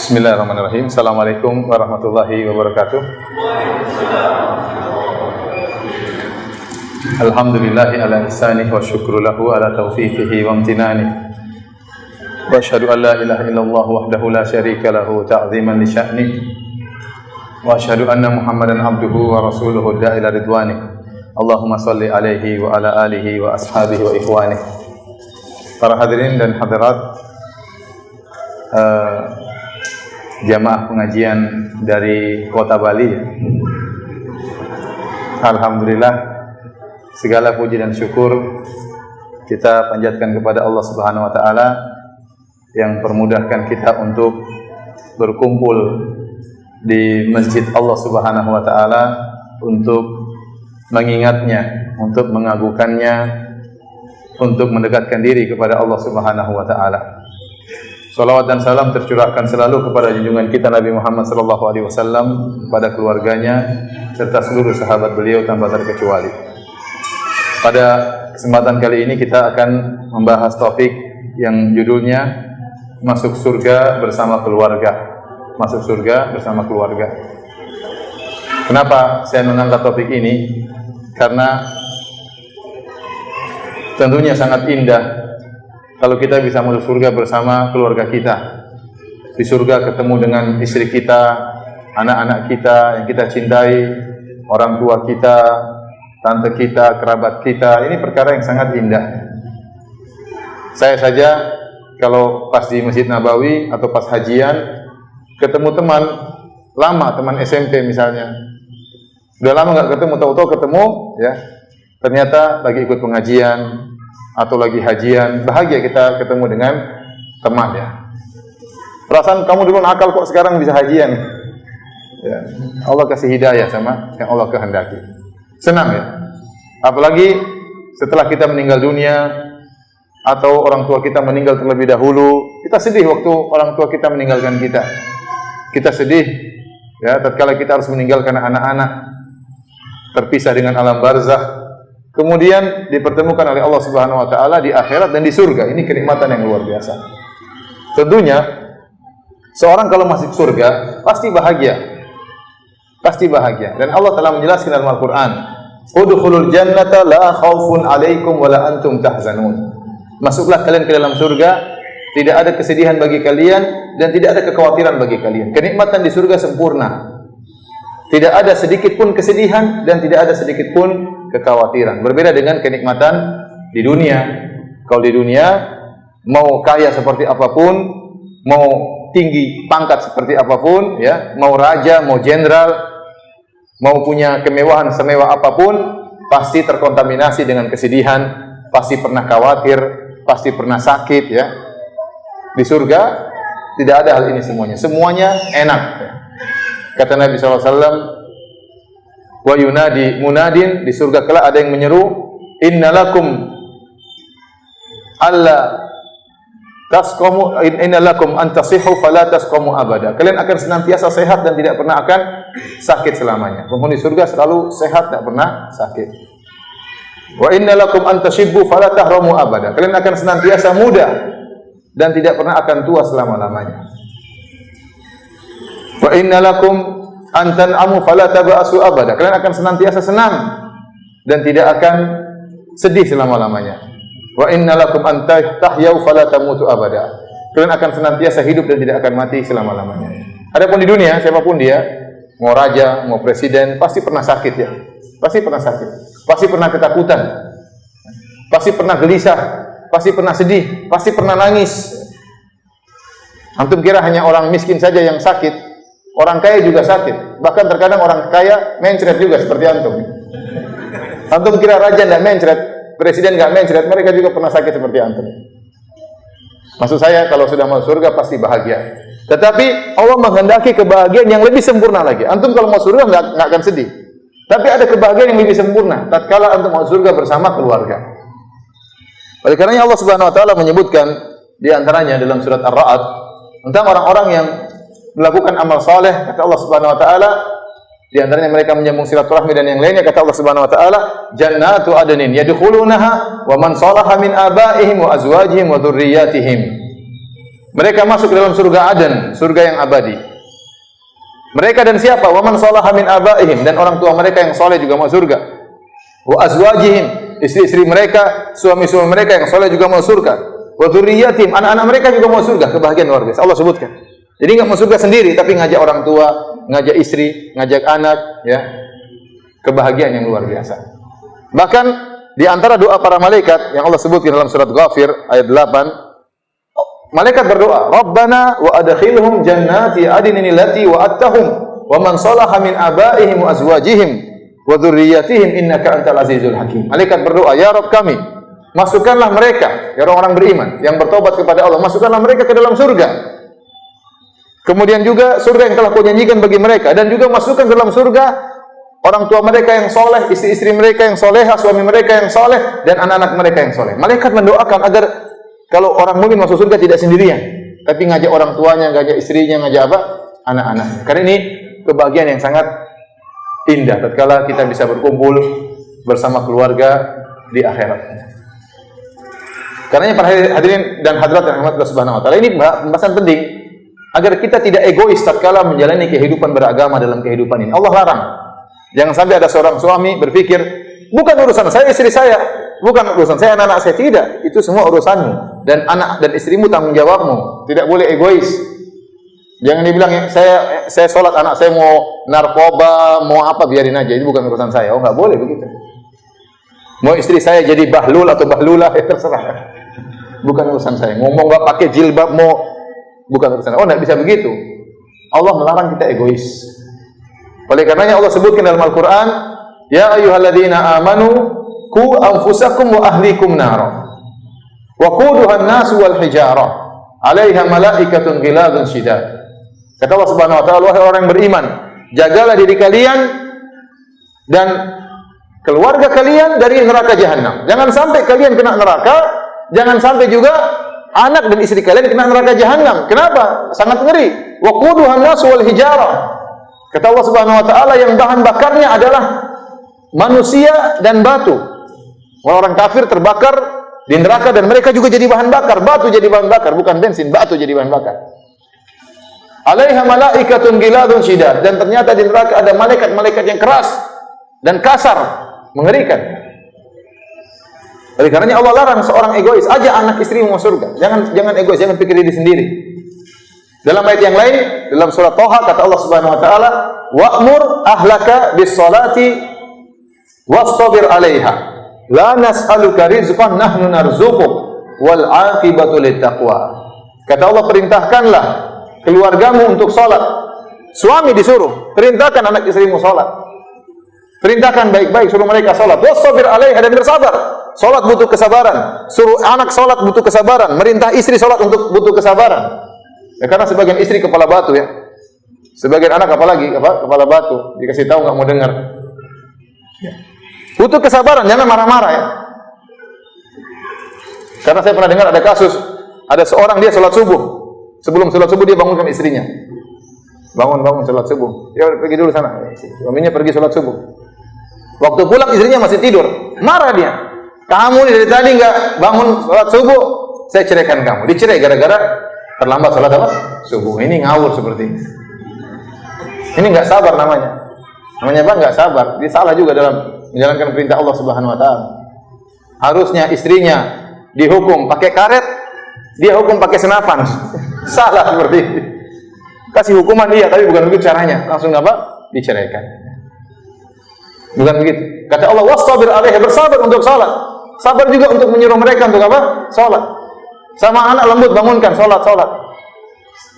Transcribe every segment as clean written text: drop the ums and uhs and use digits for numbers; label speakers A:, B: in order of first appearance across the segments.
A: Bismillahirrahmanirrahim. Assalamualaikum warahmatullahi wabarakatuh. Alhamdulillahi ala ihsanih wa syukru lahu ala taufiqihi wa amtinanih. Wa asyhadu an la ilaha illallah wahdahu la syarika lahu ta'ziman li sya'nih. Wa asyhadu anna Muhammadan abduhu wa rasuluhu da'ila ridwanih. Allahumma salli alaihi wa ala alihi wa ashabihi wa ikhwanih. Para hadirin dan hadirat jamaah pengajian dari Kota Bali. Alhamdulillah, segala puji dan syukur kita panjatkan kepada Allah Subhanahu wa taala yang permudahkan kita untuk berkumpul di Masjid Allah Subhanahu wa taala untuk mengingatnya, untuk mengagungkannya, untuk mendekatkan diri kepada Allah Subhanahu wa taala. Salawat dan salam tercurahkan selalu kepada junjungan kita Nabi Muhammad sallallahu alaihi wasallam, pada keluarganya serta seluruh sahabat beliau tanpa terkecuali. Pada kesempatan kali ini kita akan membahas topik yang judulnya Masuk Surga Bersama Keluarga. Masuk surga bersama keluarga. Kenapa saya mengangkat topik ini? Karena tentunya sangat indah kalau kita bisa masuk surga bersama keluarga kita. Di surga ketemu dengan istri kita, anak-anak kita yang kita cintai, orang tua kita, tante kita, kerabat kita. Ini perkara yang sangat indah. Saya saja kalau pas di Masjid Nabawi atau pas hajian ketemu teman lama, teman SMP misalnya. Udah lama nggak ketemu, tahu-tahu ketemu ya. Ternyata lagi ikut pengajian atau lagi hajian, bahagia kita ketemu dengan teman ya. Perasaan kamu dulu nakal kok sekarang bisa hajian. Ya. Allah kasih hidayah sama yang Allah kehendaki. Senang ya. Apalagi setelah kita meninggal dunia atau orang tua kita meninggal terlebih dahulu, kita sedih waktu orang tua kita meninggalkan kita. Kita sedih ya tatkala kita harus meninggalkan anak-anak, terpisah dengan alam barzakh. Kemudian dipertemukan oleh Allah Subhanahu wa taala di akhirat dan di surga. Ini kenikmatan yang luar biasa. Tentunya seorang kalau masuk surga pasti bahagia. Pasti bahagia. Dan Allah telah menjelaskan dalam Al-Qur'an, "Udkhulul jannata la khaufun 'alaikum wa la antum tahzanun." Masuklah kalian ke dalam surga, tidak ada kesedihan bagi kalian dan tidak ada kekhawatiran bagi kalian. Kenikmatan di surga sempurna. Tidak ada sedikit pun kesedihan dan tidak ada sedikit pun kekhawatiran. Berbeda dengan kenikmatan di dunia. Kalau di dunia mau kaya seperti apapun, mau tinggi pangkat seperti apapun, ya, mau raja, mau jenderal, mau punya kemewahan semewah apapun, pasti terkontaminasi dengan kesedihan, pasti pernah khawatir, pasti pernah sakit, ya. Di surga tidak ada hal ini semuanya. Semuanya enak. Ya. Kata Nabi SAW, wa yunadi munadin, di surga kelak ada yang menyeru, innalakum alla tasqamu, innalakum antasihu fala tasqamu abada. Kalian akan senantiasa sehat dan tidak pernah akan sakit selamanya. Penghuni surga selalu sehat, tidak pernah sakit. Wa innalakum antashibbu fala tahramu abada. Kalian akan senantiasa muda dan tidak pernah akan tua selama-lamanya. Wa innalakum antan'amu fala taba'asu abada. Kalian akan senantiasa senang dan tidak akan sedih selama-lamanya. Wa innalakum antahyau fala tamutu abada. Kalian akan senantiasa hidup dan tidak akan mati selama-lamanya. Adapun di dunia, siapapun dia, mau raja, mau presiden, pasti pernah sakit ya. Pasti pernah sakit. Pasti pernah ketakutan. Pasti pernah gelisah, pasti pernah sedih, pasti pernah nangis. Antum kira hanya orang miskin saja yang sakit? Orang kaya juga sakit. Bahkan terkadang orang kaya mencret juga seperti antum. Antum kira raja tidak mencret, presiden tidak mencret, mereka juga pernah sakit seperti antum. Maksud saya kalau sudah masuk surga pasti bahagia. Tetapi Allah menghendaki kebahagiaan yang lebih sempurna lagi. Antum kalau mau surga nggak akan sedih. Tapi ada kebahagiaan yang lebih sempurna tatkala antum masuk surga bersama keluarga. Oleh karenanya Allah Subhanahu wa taala menyebutkan di antaranya dalam surat Ar-Ra'd tentang orang-orang yang melakukan amal saleh. Kata Allah Subhanahu wa taala, di antaranya mereka menyambung silaturahmi dan yang lainnya. Kata Allah Subhanahu wa taala, jannatu adnin yadkhulunaha wa man salaha min abaihim wa azwajihim wa dzurriyyatihim. Mereka masuk ke dalam surga Aden, surga yang abadi. Mereka dan siapa? Wa man shalaha min abaihim, dan orang tua mereka yang saleh juga masuk surga. Wa azwajihim, istri-istri mereka, suami-suami mereka yang saleh juga masuk surga. Wa dzurriyyatihim, anak-anak mereka juga masuk surga. Kebahagiaan luar biasa. Allah sebutkan. Jadi enggak masuk surga sendiri, tapi ngajak orang tua, ngajak istri, ngajak anak, ya. Kebahagiaan yang luar biasa. Bahkan di antara doa para malaikat yang Allah sebutkan dalam surat Ghafir ayat 8, malaikat berdoa, Rabbana wa adkhilhum jannati adnin allati wa'adtahum wa man salaha min abaihim wa azwajihim wa dzurriyyatihim innaka antal azizul hakim. Malaikat berdoa, ya Rabb kami, masukkanlah mereka, ya orang-orang beriman yang bertobat kepada Allah, masukkanlah mereka ke dalam surga. Kemudian juga surga yang telah Kau janjikan bagi mereka, dan juga masukkan ke dalam surga orang tua mereka yang soleh, istri-istri mereka yang soleha, suami mereka yang soleh, dan anak-anak mereka yang soleh. Malaikat mendoakan agar kalau orang mukmin masuk surga tidak sendirian, tapi ngajak orang tuanya, ngajak istrinya, ngajak apa? Anak-anaknya. Karena ini kebahagiaan yang sangat indah tatkala kita bisa berkumpul bersama keluarga di akhirat. Karenanya para hadirin dan hadirat yang rahmat Allah Subhanahu wa taala, ini pembahasan penting agar kita tidak egois tatkala menjalani kehidupan beragama dalam kehidupan ini. Allah larang. Jangan sampai ada seorang suami berpikir, bukan urusan saya istri saya, bukan urusan saya anak-anak saya. Tidak, itu semua urusanmu, dan anak dan istrimu tanggung jawabmu. Tidak boleh egois. Jangan dibilang saya sholat, anak saya mau narkoba, mau apa, biarin aja, ini bukan urusan saya. Oh, nggak boleh begitu. Mau istri saya jadi bahlul atau bahlulah, ya terserah. Bukan urusan saya. Ngomong nggak pakai jilbab, bukan urusan saya. Oh, nggak bisa begitu. Allah melarang kita egois. Oleh karenanya Allah sebutkan dalam Al-Quran, ya ayyuhalladzina amanu qu anfusakum wa ahlikum nara wa quduhan nasu wal hijarah 'alaiha malaikatun ghiladun syidad. Kata Allah Subhanahu wa taala, wahai orang yang beriman, jagalah diri kalian dan keluarga kalian dari neraka jahanam. Jangan sampai kalian kena neraka, jangan sampai juga anak dan istri kalian kena neraka jahanam. Kenapa? Sangat ngeri. Wa quduhan nasu wal hijarah. Kata Allah Subhanahu wa taala, yang bahan bakarnya adalah manusia dan batu. Orang kafir terbakar di neraka dan mereka juga jadi bahan bakar. Batu jadi bahan bakar, bukan bensin, batu jadi bahan bakar. 'Alaiha malaikatun ghiladun syidad, dan ternyata di neraka ada malaikat-malaikat yang keras dan kasar, mengerikan. Oleh karenanya Allah larang seorang egois, ajak anak istrimu masuk surga. Jangan egois, jangan pikir diri sendiri. Dalam ayat yang lain, dalam surat Thaha, kata Allah Subhanahu wa taala, wa'mur ahlaka bis-sholati wastabir 'alaiha. La nas'aluka rizqan nahnu narzuquk wal 'aqibatu lit-taqwa. Kata Allah, perintahkanlah keluargamu untuk salat. Suami disuruh, perintahkan anak istrimu salat. Perintahkan baik-baik, suruh mereka salat. Wastabir 'alaiha, dan bersabar. Salat butuh kesabaran. Suruh anak salat butuh kesabaran. Merintah istri salat untuk butuh kesabaran. Ya, karena sebagian istri kepala batu, ya. Sebagian anak apalagi kepala batu. Dikasih tahu nggak mau dengar. Ya. Butuh kesabaran, jangan marah-marah, ya. Karena saya pernah dengar ada kasus, ada seorang dia sholat subuh. Sebelum sholat subuh dia bangunkan istrinya. Bangun sholat subuh. Ya pergi dulu sana. Suaminya pergi sholat subuh. Waktu pulang istrinya masih tidur. Marah dia. Kamu dari tadi nggak bangun sholat subuh, saya ceraikan kamu. Dicerai gara-gara terlambat sholat apa? Subuh. Ini ngawur seperti ini. Ini nggak sabar namanya. Namanya apa? Nggak sabar. Dia salah juga dalam menjalankan perintah Allah Subhanahu wa taala. Harusnya istrinya dihukum pakai karet, dia hukum pakai senapan. Salah seperti ini. Kasih hukuman dia, tapi bukan begitu caranya. Langsung apa? Diceraikan. Bukan begitu. Kata Allah, wastabir 'alaiha, bersabar untuk salat. Sabar juga untuk menyuruh mereka untuk apa? Salat. Sama anak lembut, bangunkan salat.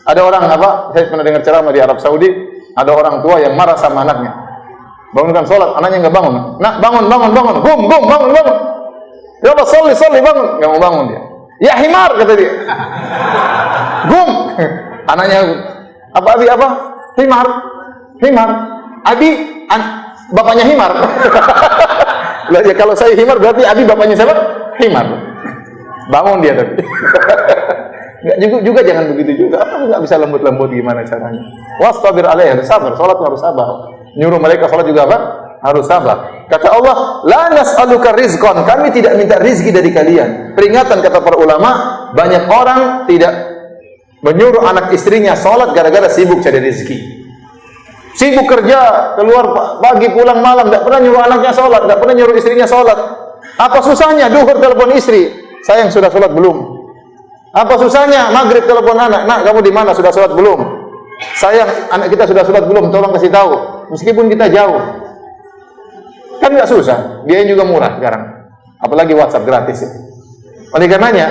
A: Ada orang saya pernah dengar ceramah di Arab Saudi, ada orang tua yang marah sama anaknya. Bangunkan salat, anaknya enggak bangun. Nak, bangun. Gum, bangun. Ya Allah, salli, bangun. Enggak mau bangun dia. Ya himar, kata dia. Gum. Anaknya Abi apa? Himar. Abi bapaknya himar. Ya kalau saya himar berarti Abi bapaknya siapa? Himar. Bangun dia tapi. juga jangan begitu juga. Apa enggak bisa lembut-lembut gimana caranya? Wastabir 'alaiha, sabar. Salat harus sabar. Nyuruh mereka salat juga apa? Harus sabar. Kata Allah, la nas'aluka rizqan, kami tidak minta rizki dari kalian. Peringatan kata para ulama, banyak orang tidak menyuruh anak istrinya sholat gara-gara sibuk cari rezeki. Sibuk kerja, keluar pagi pulang malam, tidak pernah nyuruh anaknya sholat, tidak pernah nyuruh istrinya sholat. Apa susahnya duhur telepon istri, sayang sudah sholat belum? Apa susahnya maghrib telepon anak, nak kamu di mana, sudah sholat belum? Sayang anak kita sudah sholat belum, tolong kasih tahu. Meskipun kita jauh, kan nggak susah, biayanya juga murah sekarang. Apalagi WhatsApp gratis. Oleh karenanya,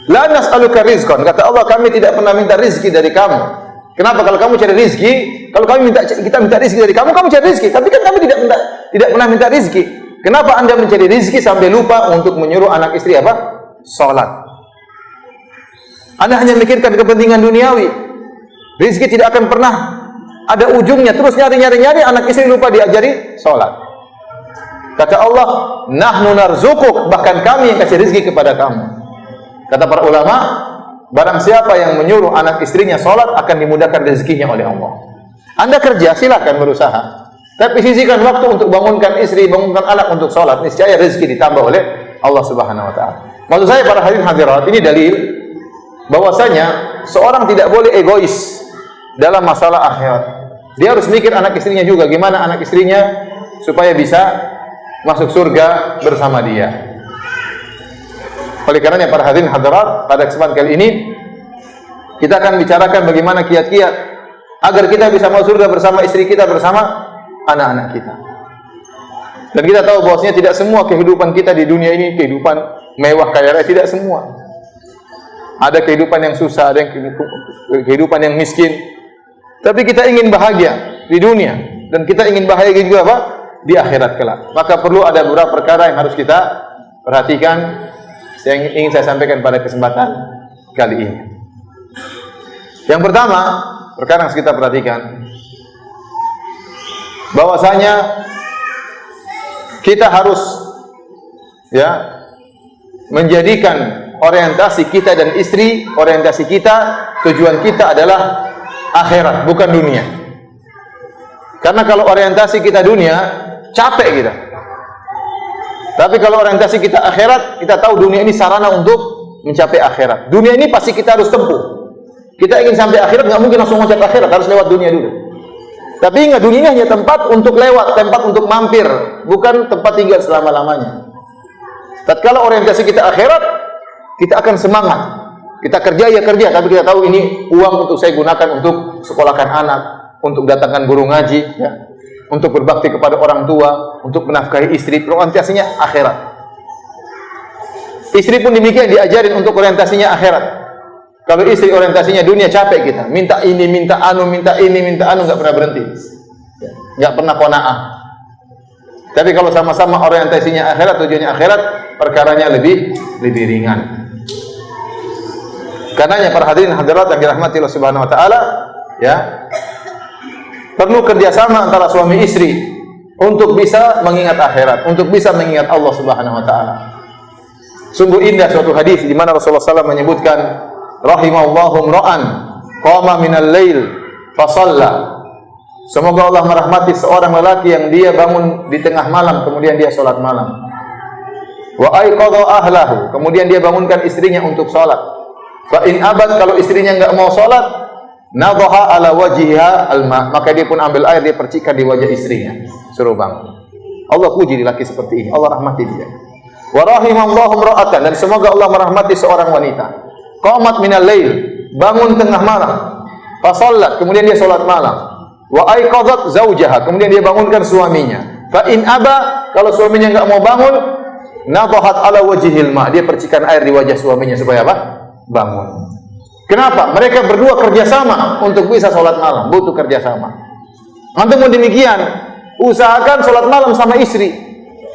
A: la nas'aluka rizqan, kata Allah, kami tidak pernah minta rizki dari kamu. Kenapa? Kalau kamu cari rizki, kalau kita minta rizki dari kamu, kamu cari rizki. Tapi kan kami tidak pernah minta rizki. Kenapa Anda mencari rizki sampai lupa untuk menyuruh anak istri apa? Salat. Anda hanya memikirkan kepentingan duniawi. Rizki tidak akan pernah ada ujungnya. Terus nyari, anak istri lupa diajari salat. Kata Allah, nahnu narzuquk, bahkan kami yang kasih rizki kepada kamu. Kata para ulama, barang siapa yang menyuruh anak istrinya sholat akan dimudahkan rezekinya oleh Allah. Anda kerja, silakan berusaha, tapi sisihkan waktu untuk bangunkan istri, bangunkan anak untuk sholat. Niscaya rezeki ditambah oleh Allah Subhanahu Wa Taala. Maksud saya para hadirin hadirat, ini dalil bahwasanya seorang tidak boleh egois dalam masalah akhirat. Dia harus mikir anak istrinya juga, gimana anak istrinya supaya bisa masuk surga bersama dia. Oleh karenanya para hadirin hadirat, pada kesempatan kali ini kita akan bicarakan bagaimana kiat-kiat agar kita bisa masuk surga bersama istri kita, bersama anak-anak kita. Dan kita tahu bahwasanya tidak semua kehidupan kita di dunia ini kehidupan mewah kaya raya, tidak semua. Ada kehidupan yang susah, ada yang kehidupan yang miskin. Tapi kita ingin bahagia di dunia dan kita ingin bahagia juga apa? Di akhirat kelak. Maka perlu ada beberapa perkara yang harus kita perhatikan yang ingin saya sampaikan pada kesempatan kali ini. Yang pertama, perkara yang harus kita perhatikan, bahwasanya kita harus menjadikan orientasi kita dan istri, orientasi kita, tujuan kita adalah akhirat, bukan dunia. Karena kalau orientasi kita dunia, capek kita. Tapi kalau orientasi kita akhirat, kita tahu dunia ini sarana untuk mencapai akhirat. Dunia ini pasti kita harus tempuh. Kita ingin sampai akhirat, nggak mungkin langsung mencapai akhirat, harus lewat dunia dulu. Tapi ingat, dunia ini hanya tempat untuk lewat, tempat untuk mampir, bukan tempat tinggal selama-lamanya. Tatkala orientasi kita akhirat, kita akan semangat. Kita kerja ya kerja, tapi kita tahu ini uang untuk saya gunakan untuk sekolahkan anak, untuk datangkan guru ngaji, untuk berbakti kepada orang tua, untuk menafkahi istri. Orientasinya akhirat. Istri pun demikian, diajarin untuk orientasinya akhirat. Kalau istri orientasinya dunia, capek kita. Minta ini, minta anu, minta ini, minta anu, nggak pernah berhenti, nggak pernah qanaah. Tapi kalau sama-sama orientasinya akhirat, tujuannya akhirat, perkaranya lebih ringan. Karenanya para hadirin hadirat yang dirahmati Allah Subhanahu Wa Taala, perlu kerjasama antara suami istri untuk bisa mengingat akhirat, untuk bisa mengingat Allah Subhanahu Wa Taala. Sungguh indah suatu hadis di mana Rasulullah SAW menyebutkan, rahimallahu imra'an qama minal lail fa shalla. Semoga Allah merahmati seorang lelaki yang dia bangun di tengah malam kemudian dia salat malam. Wa aiqadha ahlahu, kemudian dia bangunkan istrinya untuk salat. Fa in abad, kalau istrinya enggak mau salat, nadhaha ala wajhiha alma, maka dia pun ambil air, dia percikan di wajah istrinya, suruh bangun. Allah puji lelaki seperti ini, Allah rahmati dia. Wa rahimallahu imra'atan, dan semoga Allah merahmati seorang wanita. Qamat minal lail, bangun tengah malam. Fa shallat, kemudian dia salat malam. Wa aiqadhat zaujaha, kemudian dia bangunkan suaminya. Fa in aba, kalau suaminya enggak mau bangun, nadhahat ala wajhil ma, dia percikan air di wajah suaminya supaya apa? Bangun. Kenapa? Mereka berdua kerjasama untuk bisa sholat malam, butuh kerjasama. Antum pun demikian, usahakan sholat malam sama istri.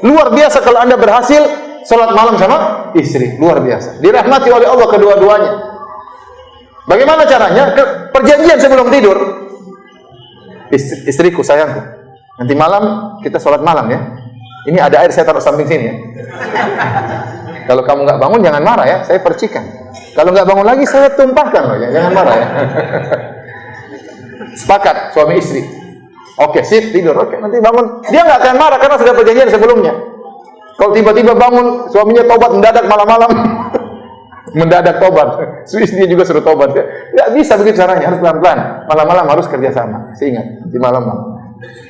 A: Luar biasa kalau Anda berhasil sholat malam sama istri, luar biasa. Dirahmati oleh Allah kedua-duanya. Bagaimana caranya? Perjanjian sebelum tidur. Istriku, sayangku, nanti malam kita sholat malam ya. Ini ada air, saya taruh samping sini ya. Kalau kamu nggak bangun jangan marah ya, saya percikan. Kalau nggak bangun lagi saya tumpahkan loh, jangan marah ya. Sepakat suami istri. Oke, sip, tidur. Oke, nanti bangun. Dia nggak akan marah karena sudah perjanjian sebelumnya. Kalau tiba-tiba bangun suaminya tobat mendadak malam-malam, mendadak tobat. Istrinya juga suruh tobat. Nggak bisa begitu caranya, harus pelan-pelan. Malam-malam harus kerjasama. Ingat, di malam-malam.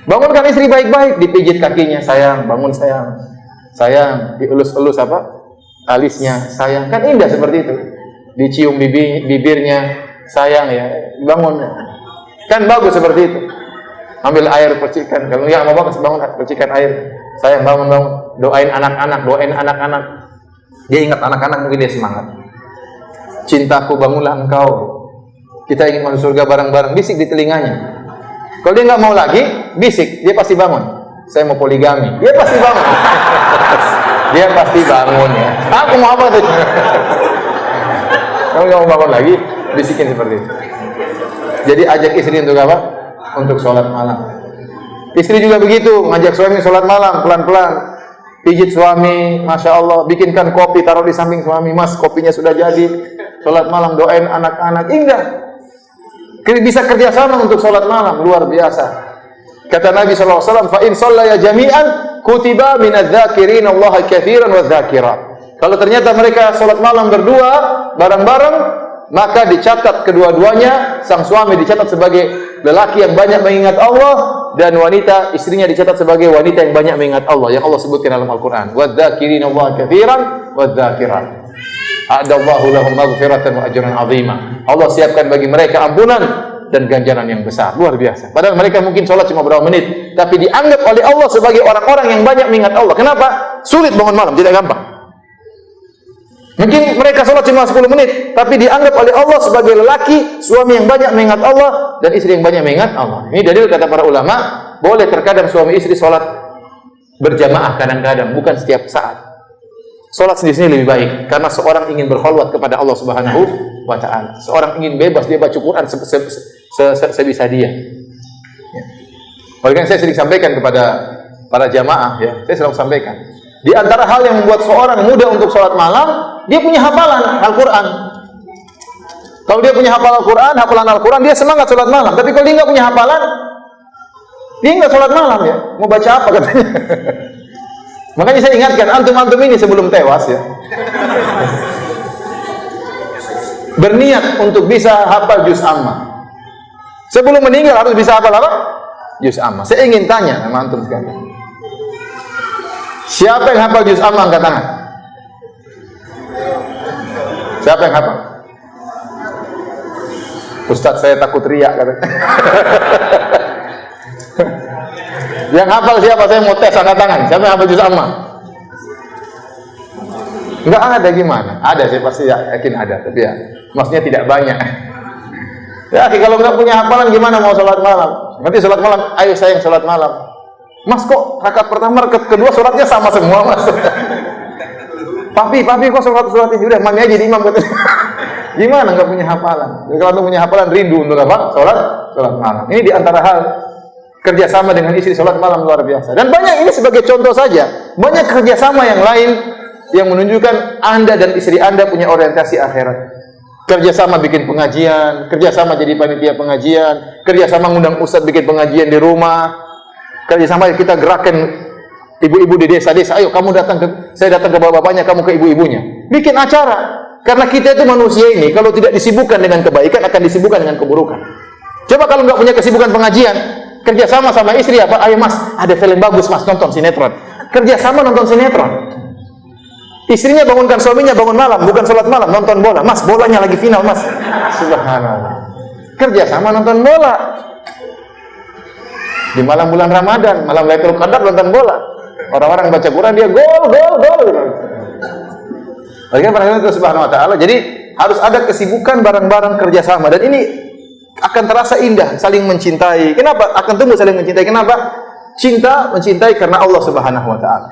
A: Bangunkan istri baik-baik, dipijit kakinya, sayang, bangun sayang. Sayang, dielus-elus alisnya, sayang. Kan indah seperti itu. Dicium bibirnya, sayang ya, bangun. Kan bagus seperti itu. Ambil air percikan. Kalau nggak mau bangun percikan air. Sayang, bangun. Doain anak-anak. Dia ingat anak-anak, mungkin dia semangat. Cintaku, bangunlah engkau. Kita ingin masuk surga bareng-bareng. Bisik di telinganya. Kalau dia nggak mau lagi, bisik. Dia pasti bangun. Saya mau poligami. Dia pasti bangun. Dia pasti bangun ya. Aku mau apa tuh? Kalau nggak mau bangun lagi, bisikin seperti itu. Jadi ajak istri untuk apa? Untuk sholat malam. Istri juga begitu, ngajak suami sholat malam pelan-pelan. Pijit suami, masya Allah, bikinkan kopi, taruh di samping suami, mas kopinya sudah jadi. Sholat malam, doain anak-anak, indah. Bisa kerjasama untuk sholat malam, luar biasa. Kata Nabi SAW, fa in shallaya jami'an kutiba minadz-dzakirina Allah katsiran wadz-dzakirat. Kalau ternyata mereka sholat malam berdua bareng-bareng, maka dicatat kedua-duanya, sang suami dicatat sebagai lelaki yang banyak mengingat Allah, dan wanita, istrinya dicatat sebagai wanita yang banyak mengingat Allah, yang Allah sebutkan dalam Al-Quran. Wadz-dzakirina Allah katsiran wadz-dzakirat. A'adallahu lahum maghfiratan wa ajran 'azima. Allah siapkan bagi mereka ampunan dan ganjaran yang besar, luar biasa. Padahal mereka mungkin sholat cuma beberapa menit, tapi dianggap oleh Allah sebagai orang-orang yang banyak mengingat Allah. Kenapa? Sulit bangun malam, tidak gampang. Mungkin mereka sholat cuma 10 menit, tapi dianggap oleh Allah sebagai lelaki, suami yang banyak mengingat Allah, dan istri yang banyak mengingat Allah. Ini dalil kata para ulama, boleh terkadang suami istri sholat berjamaah kadang-kadang, bukan setiap saat. Sholat sendiri lebih baik, karena seorang ingin berkholwat kepada Allah Subhanahu wa Ta'ala. Seorang ingin bebas, dia baca Quran sebisa dia. Oleh karena saya sering sampaikan kepada para jamaah, ya, saya selalu sampaikan. Di antara hal yang membuat seorang mudah untuk sholat malam, dia punya hafalan Al-Quran. Kalau dia punya hafalan Al-Quran, dia semangat sholat malam. Tapi kalau dia nggak punya hafalan, dia nggak sholat malam ya. Mau baca apa katanya? Makanya saya ingatkan, antum-antum ini sebelum tewas ya, berniat untuk bisa hafal juz amma. Sebelum meninggal harus bisa hafal apa? Juz amma. Saya ingin tanya sama antum sekalian. Siapa yang hafal juz amma angkat tangan? Siapa yang hafal? Ustaz, saya takut riak katanya. Yang hafal siapa? Saya mau tes angkat tangan. Siapa yang hafal juz amma? Enggak ada, gimana? Ada, saya pasti yakin ada, tapi ya maksudnya tidak banyak. Ya, kalau enggak punya hafalan gimana mau sholat malam? Nanti sholat malam, ayo sayang sholat malam. Mas kok rakaat pertama, rakaat kedua sholatnya sama semua, Mas? Papi kok sholat ini udah mami aja di imam katanya. Gimana enggak punya hafalan? Kalau enggak punya hafalan rindu untuk apa? Sholat malam. Ini di antara hal kerjasama dengan istri sholat malam luar biasa. Dan banyak, ini sebagai contoh saja. Banyak kerjasama yang lain yang menunjukkan Anda dan istri Anda punya orientasi akhirat. Kerjasama bikin pengajian, kerjasama jadi panitia pengajian, kerjasama ngundang ustadz bikin pengajian di rumah, kerjasama kita gerakan ibu-ibu di desa-desa. Ayo kamu datang ke, saya datang ke bapak-bapaknya, kamu ke ibu-ibunya. Bikin acara. Karena kita itu manusia ini, kalau tidak disibukkan dengan kebaikan, akan disibukkan dengan keburukan. Coba kalau nggak punya kesibukan pengajian, kerjasama sama istri apa? Ayo mas, ada film bagus mas, nonton sinetron. Kerjasama nonton sinetron. Istrinya bangunkan suaminya bangun malam, bukan sholat malam, nonton bola. Mas, bolanya lagi final mas. Subhanallah. Kerjasama nonton bola. Di malam bulan Ramadan, malam Lailatul Qadar nonton bola. Orang-orang baca Quran dia gol. Bagaimana itu Subhanahu wa Ta'ala. Jadi harus ada kesibukan bareng-bareng kerjasama, dan ini akan terasa indah, saling mencintai. Kenapa? Akan tumbuh saling mencintai. Kenapa? Cinta mencintai karena Allah Subhanahu wa Ta'ala.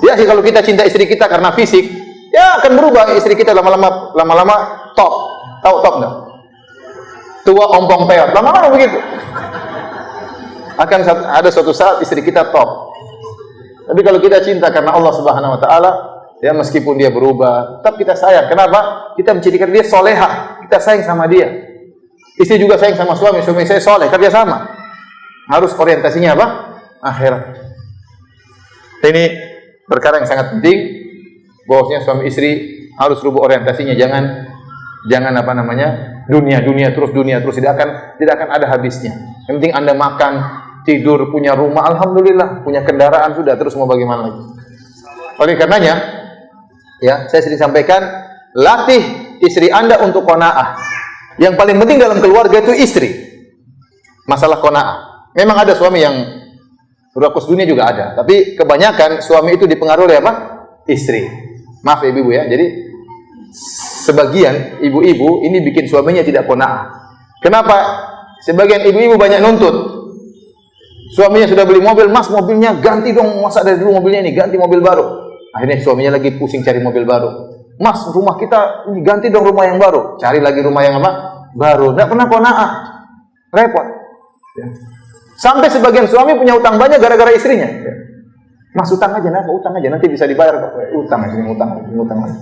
A: Ya, kalau kita cinta istri kita karena fisik, ya akan berubah istri kita lama-lama top. Tahu top enggak? Tua ompong peot. Lama-lama begitu. Akan ada suatu saat istri kita top. Tapi kalau kita cinta karena Allah Subhanahu wa Ta'ala, ya meskipun dia berubah, tetap kita sayang. Kenapa? Kita menjadikan dia solehah. Kita sayang sama dia. Istri juga sayang sama suami saya soleh, kerja sama. Harus orientasinya apa? Akhirat. Ini perkara yang sangat penting, bahwasanya suami istri harus rubah orientasinya, jangan apa namanya? dunia terus tidak akan ada habisnya. Yang penting Anda makan, tidur, punya rumah, alhamdulillah, punya kendaraan sudah, terus mau bagaimana lagi? Oleh karenanya, ya, saya sering sampaikan, latih istri Anda untuk qanaah. Yang paling penting dalam keluarga itu istri. Masalah qanaah. Memang ada suami yang rakus dunia juga ada, tapi kebanyakan suami itu dipengaruhi oleh apa? Istri. Maaf ibu-ibu ya. Jadi sebagian ibu-ibu ini bikin suaminya tidak qanaah. Kenapa? Sebagian ibu-ibu banyak nuntut. Suaminya sudah beli mobil, "Mas, mobilnya ganti dong, masa dari dulu mobilnya ini, ganti mobil baru." Akhirnya suaminya lagi pusing cari mobil baru. "Mas, rumah kita ini ganti dong rumah yang baru." Cari lagi rumah yang apa? Baru. Tidak pernah qanaah. Repot. Ya. Sampai sebagian suami punya utang banyak gara-gara istrinya. Ya. "Mas, utang aja, nanti bisa dibayar kok." Utang aja.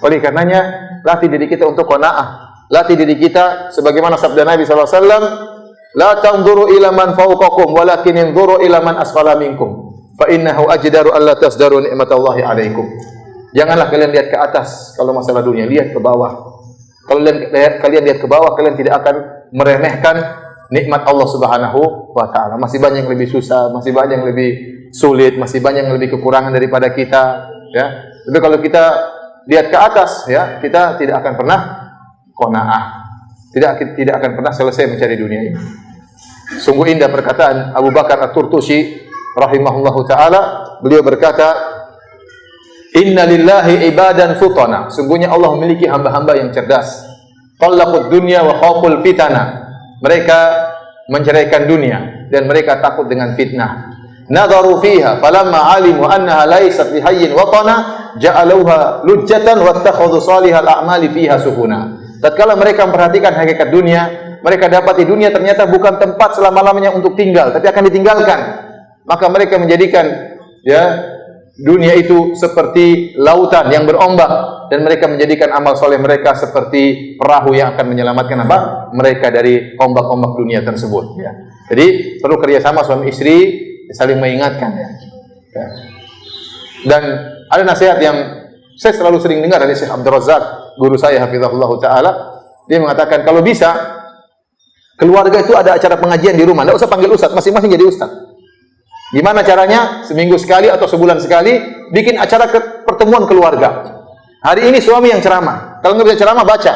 A: Oleh karenanya, latih diri kita untuk qanaah. Latih diri kita sebagaimana sabda Nabi SAW, "La tanzuru ila man fawqakum walakin inzuru ila man asfala minkum fa innahu ajdaru alla tasdaru ni'matallahi 'alaikum." Janganlah kalian lihat ke atas kalau masalah dunia, lihat ke bawah. Kalau kalian lihat ke bawah, kalian tidak akan meremehkan nikmat Allah Subhanahu wa taala. Masih banyak yang lebih susah, masih banyak yang lebih sulit, masih banyak yang lebih kekurangan daripada kita, ya. Tapi kalau kita lihat ke atas, ya, kita tidak akan pernah qanaah. Tidak akan pernah selesai mencari dunia ini. Sungguh indah perkataan Abu Bakar At-Turtusi rahimahullahu taala. Beliau berkata, "Inna lillahi ibadan futana." Sungguhnya Allah memiliki hamba-hamba yang cerdas. Talaqud dunya wa khawful fitana. Mereka menceraikan dunia dan mereka takut dengan fitnah. Nadharu fiha falamma alimu annaha laysat bihayyin watana ja'aluha lujjatan wattakhadhu salihal a'mali fiha sukuna. Tatkala mereka memperhatikan hakikat dunia, mereka dapati dunia ternyata bukan tempat selama-lamanya untuk tinggal, tapi akan ditinggalkan. Maka mereka menjadikan, ya, dunia itu seperti lautan yang berombak, dan mereka menjadikan amal soleh mereka seperti perahu yang akan menyelamatkan apa? Mereka dari ombak-ombak dunia tersebut. Ya. Jadi perlu kerjasama suami istri, saling mengingatkan. Ya. Ya. Dan ada nasihat yang saya selalu sering dengar dari Syekh Abdul Razak, guru saya hafizahullah taala. Dia mengatakan kalau bisa keluarga itu ada acara pengajian di rumah, enggak usah panggil ustaz, masing-masing jadi ustaz. Gimana caranya? Seminggu sekali atau sebulan sekali bikin acara pertemuan keluarga. Hari ini suami yang ceramah. Kalau nggak bisa ceramah, baca.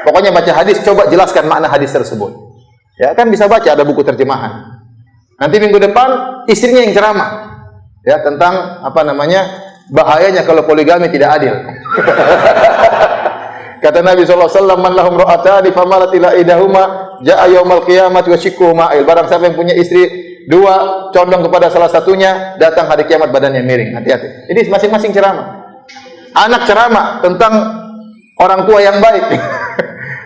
A: Pokoknya baca hadis, coba jelaskan makna hadis tersebut. Ya, kan bisa baca, ada buku terjemahan. Nanti minggu depan istrinya yang ceramah. Ya, tentang apa namanya? Bahayanya kalau poligami tidak adil. Kata Nabi SAW, "Man lahum ra'atani famalat ila idahuma ja'a yaumal qiyamati wa shikkuhu ma'il." Barang siapa yang punya istri dua, condong kepada salah satunya, datang hari kiamat badannya miring. Hati-hati. Ini masing-masing ceramah. Anak ceramah tentang orang tua yang baik.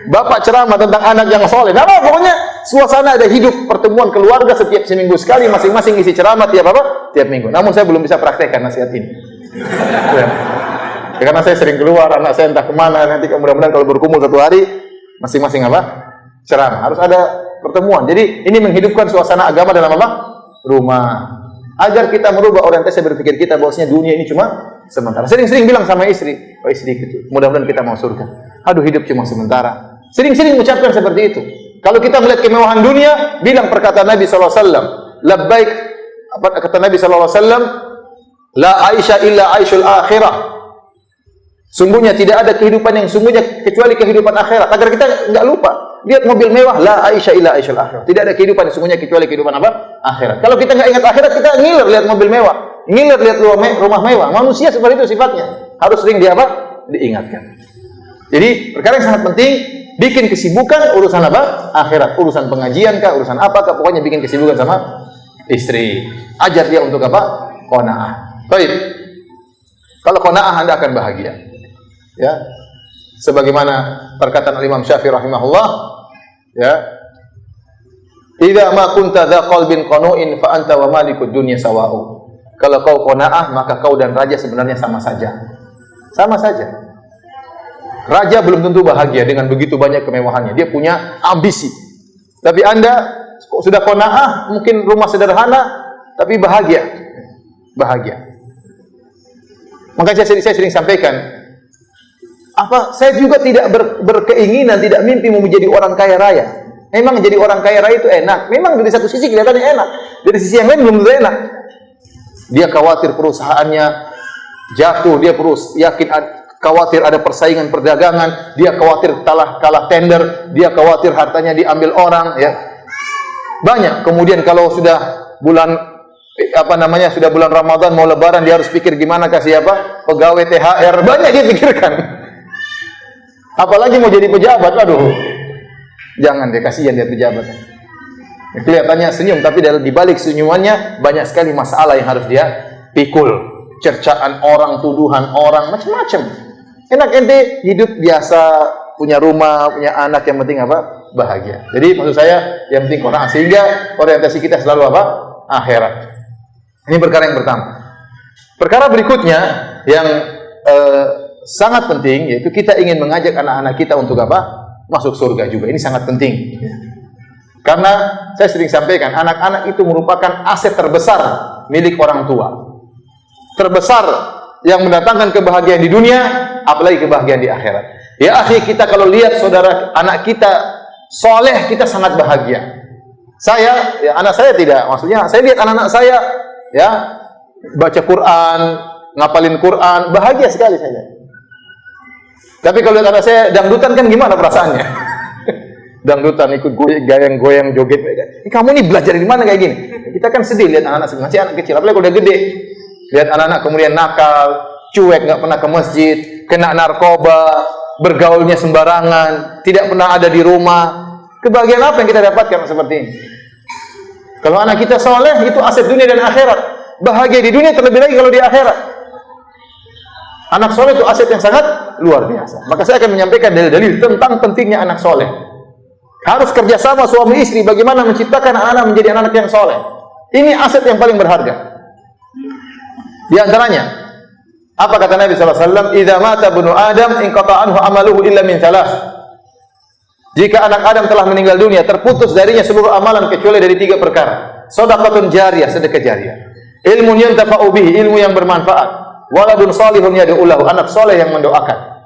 A: Bapak ceramah tentang anak yang soleh. Nah, pokoknya suasana ada hidup pertemuan keluarga setiap seminggu sekali, masing-masing isi ceramah tiap minggu. Namun saya belum bisa praktekkan nasihat ini. Ya. Karena saya sering keluar, anak saya entah kemana, nanti mudah-mudahan kalau berkumpul satu hari, masing-masing ceramah. Harus ada pertemuan. Jadi ini menghidupkan suasana agama dalam rumah. Agar kita merubah orientasi berpikir kita bahwasanya dunia ini cuma sementara. Sering-sering bilang sama istri, "Oh istri, mudah-mudahan kita mau surga. Aduh, hidup cuma sementara." Sering-sering mengucapkan seperti itu. Kalau kita melihat kemewahan dunia, bilang perkataan Nabi SAW, "Labbaik," apa kata Nabi SAW? "La aisha illa aishul akhirah." Sungguhnya tidak ada kehidupan yang sungguhnya kecuali kehidupan akhirat. Agar kita enggak lupa. Lihat mobil mewah, la aisha illa aishul akhirah. Tidak ada kehidupan yang sungguhnya kecuali kehidupan apa? Akhirat. Kalau kita enggak ingat akhirat, kita ngiler lihat mobil mewah, ngiler lihat rumah mewah. Manusia seperti itu sifatnya. Harus sering diingatkan. Jadi, perkara yang sangat penting, bikin kesibukan urusan apa? Akhirat. Urusan pengajian kah, urusan apa kah, pokoknya bikin kesibukan sama istri. Ajar dia untuk apa? Qanaah. Baik. Kalau qanaah, Anda akan bahagia. Ya. Sebagaimana perkataan Imam Syafi'i rahimahullah, ya. "Idza ma kunta dza qalbin qanu'in fa anta wa malikud dunya sawa'u." Kalau kau qanaah, maka kau dan raja sebenarnya sama saja. Sama saja. Raja belum tentu bahagia dengan begitu banyak kemewahannya. Dia punya ambisi. Tapi Anda sudah qanaah, mungkin rumah sederhana tapi bahagia. Bahagia. Maka saya sering sampaikan, Saya juga tidak berkeinginan, tidak mimpi mau menjadi orang kaya raya. Memang jadi orang kaya raya itu enak. Memang dari satu sisi kelihatannya enak. Dari sisi yang lain belum tentu enak. Dia khawatir perusahaannya jatuh, dia khawatir ada persaingan perdagangan, dia khawatir kalah tender, dia khawatir hartanya diambil orang, ya. Banyak. Kemudian kalau sudah sudah bulan Ramadan mau lebaran, dia harus pikir gimana kasih pegawai THR, banyak dia pikirkan. Apalagi mau jadi pejabat, aduh. Jangan deh, kasihan dia pejabat. Kelihatannya senyum, tapi di balik senyumannya banyak sekali masalah yang harus dia pikul. Cercaan orang, tuduhan orang, macam-macam. Enak ente hidup biasa, punya rumah, punya anak, yang penting bahagia. Jadi maksud saya yang penting Quran, sehingga orientasi kita selalu akhirat. Ini perkara yang pertama. Perkara berikutnya yang sangat penting, yaitu kita ingin mengajak anak-anak kita untuk masuk surga juga. Ini sangat penting. Karena saya sering sampaikan, anak-anak itu merupakan aset terbesar milik orang tua. Terbesar yang mendatangkan kebahagiaan di dunia, apalagi kebahagiaan di akhirat. Ya akhi, kita kalau lihat saudara anak kita soleh, kita sangat bahagia. Anak saya tidak, maksudnya saya lihat anak-anak saya baca Quran, ngapalin Quran, bahagia sekali saya. Tapi kalau lihat anak saya dangdutan kan gimana perasaannya? Dangdutan ikut goyang-goyang joget. Kamu ini belajar di mana kayak gini? Kita kan sedih lihat anak-anak masih anak kecil, apalagi kalau udah gede. Lihat anak-anak kemudian nakal, cuek, nggak pernah ke masjid, kena narkoba, bergaulnya sembarangan, tidak pernah ada di rumah. Kebahagiaan apa yang kita dapatkan seperti ini? Kalau anak kita soleh, itu aset dunia dan akhirat. Bahagia di dunia terlebih lagi kalau di akhirat. Anak soleh itu aset yang sangat luar biasa. Maka saya akan menyampaikan dalil-dalil tentang pentingnya anak soleh. Harus kerjasama suami istri bagaimana menciptakan anak-anak menjadi anak yang soleh. Ini aset yang paling berharga. Di antaranya, apa kata Nabi SAW? Idza mata ibnu Adam inqata anhu amaluhu illa min thalath. Jika anak Adam telah meninggal dunia, terputus darinya seluruh amalan kecuali dari 3 perkara. Shadaqatun jariyah, sedekah jariah. Ilmun yantafa'u bihi, ilmu yang bermanfaat. Waladun salihun yad'u lahu, anak soleh yang mendoakan.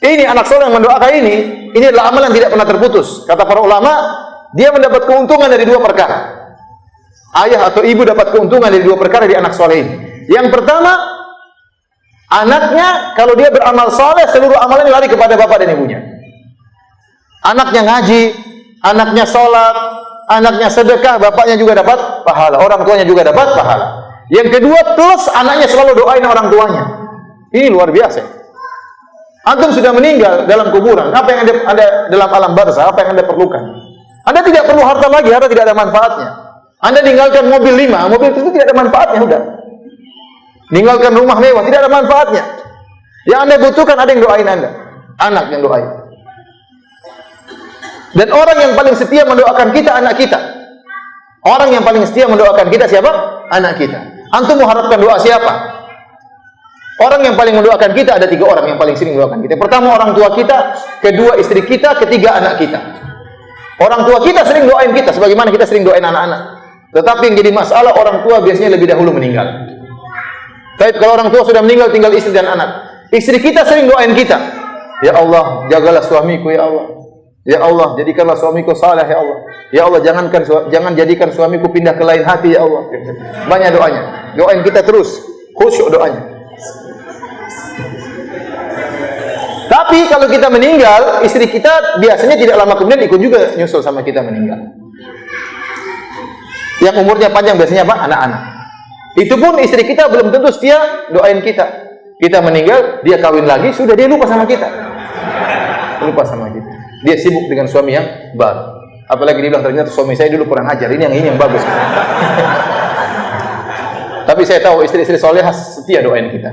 A: Ini anak soleh yang mendoakan ini adalah amalan yang tidak pernah terputus. Kata para ulama, dia mendapat keuntungan dari 2 perkara. Ayah atau ibu dapat keuntungan dari 2 perkara di anak soleh ini. Yang pertama, anaknya kalau dia beramal soleh, seluruh amalannya lari kepada bapak dan ibunya. Anaknya ngaji, anaknya sholat, anaknya sedekah, bapaknya juga dapat pahala, orang tuanya juga dapat pahala. Yang kedua, plus anaknya selalu doain orang tuanya. Ini luar biasa. Antum sudah meninggal dalam kuburan, apa yang ada dalam alam barzah, apa yang Anda perlukan? Anda tidak perlu harta lagi, harta tidak ada manfaatnya. Anda tinggalkan mobil 5, mobil itu tidak ada manfaatnya, udah. Ninggalkan rumah mewah, tidak ada manfaatnya. Yang Anda butuhkan ada yang doain Anda, anak yang doain. Dan orang yang paling setia mendoakan kita, anak kita. Orang yang paling setia mendoakan kita siapa? Anak kita. Antum mengharapkan doa siapa? Orang yang paling mendoakan kita ada 3 orang yang paling sering mendoakan kita. Pertama orang tua kita, kedua istri kita, ketiga anak kita. Orang tua kita sering doain kita, sebagaimana kita sering doain anak-anak. Tetapi yang jadi masalah, orang tua biasanya lebih dahulu meninggal. Tapi kalau orang tua sudah meninggal, tinggal istri dan anak. Istri kita sering doain kita. Ya Allah, jagalah suamiku ya Allah. Ya Allah, jadikanlah suamiku saleh ya Allah. Ya Allah, jangan jadikan suamiku pindah ke lain hati ya Allah. Banyak doanya. Doain kita terus, khusyuk doanya. Tapi kalau kita meninggal, istri kita biasanya tidak lama kemudian ikut juga nyusul sama kita meninggal. Yang umurnya panjang biasanya apa? Anak-anak. Itu pun istri kita belum tentu setia doain kita. Kita meninggal, dia kawin lagi, sudah dia lupa sama kita. Lupa sama kita. Dia sibuk dengan suami yang baru. Apalagi dia bilang ternyata suami saya dulu kurang ajar. Ini yang bagus. Tapi saya tahu istri-istri solehah setia doain kita.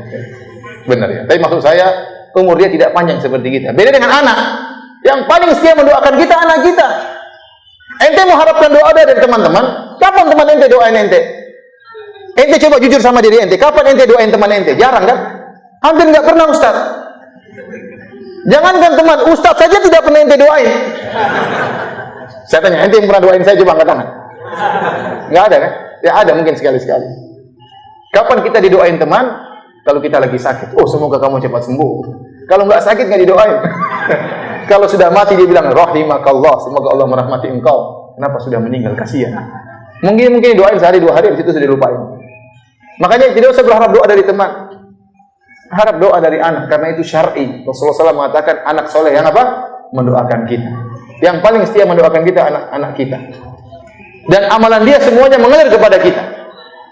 A: Benar ya. Tapi maksud saya umur dia tidak panjang seperti kita. Beda dengan anak. Yang paling setia mendoakan kita anak kita. Ente mengharapkan doa dari teman-teman. Kapan teman ente doain ente? Ente coba jujur sama diri ente. Kapan ente doain teman ente? Jarang kan? Hampir nggak pernah Ustaz. Jangankan teman, Ustaz saja tidak pernah ente doain. Saya tanya, ente yang pernah doain saya coba angkat tangan. Nggak ada kan? Ya ada mungkin sekali-sekali. Kapan kita didoain teman? Kalau kita lagi sakit. Oh semoga kamu cepat sembuh. Kalau nggak sakit nggak didoain. Kalau sudah mati dia bilang rahimakallah, semoga Allah merahmati engkau. Kenapa sudah meninggal? Kasihan. Mungkin doain sehari 2 hari, habis itu sudah dilupain. Makanya tidak usah berharap doa dari teman. Harap doa dari anak, karena itu syar'i. Rasulullah SAW mengatakan anak soleh yang apa? Mendoakan kita. Yang paling setia mendoakan kita anak-anak kita. Dan amalan dia semuanya mengalir kepada kita.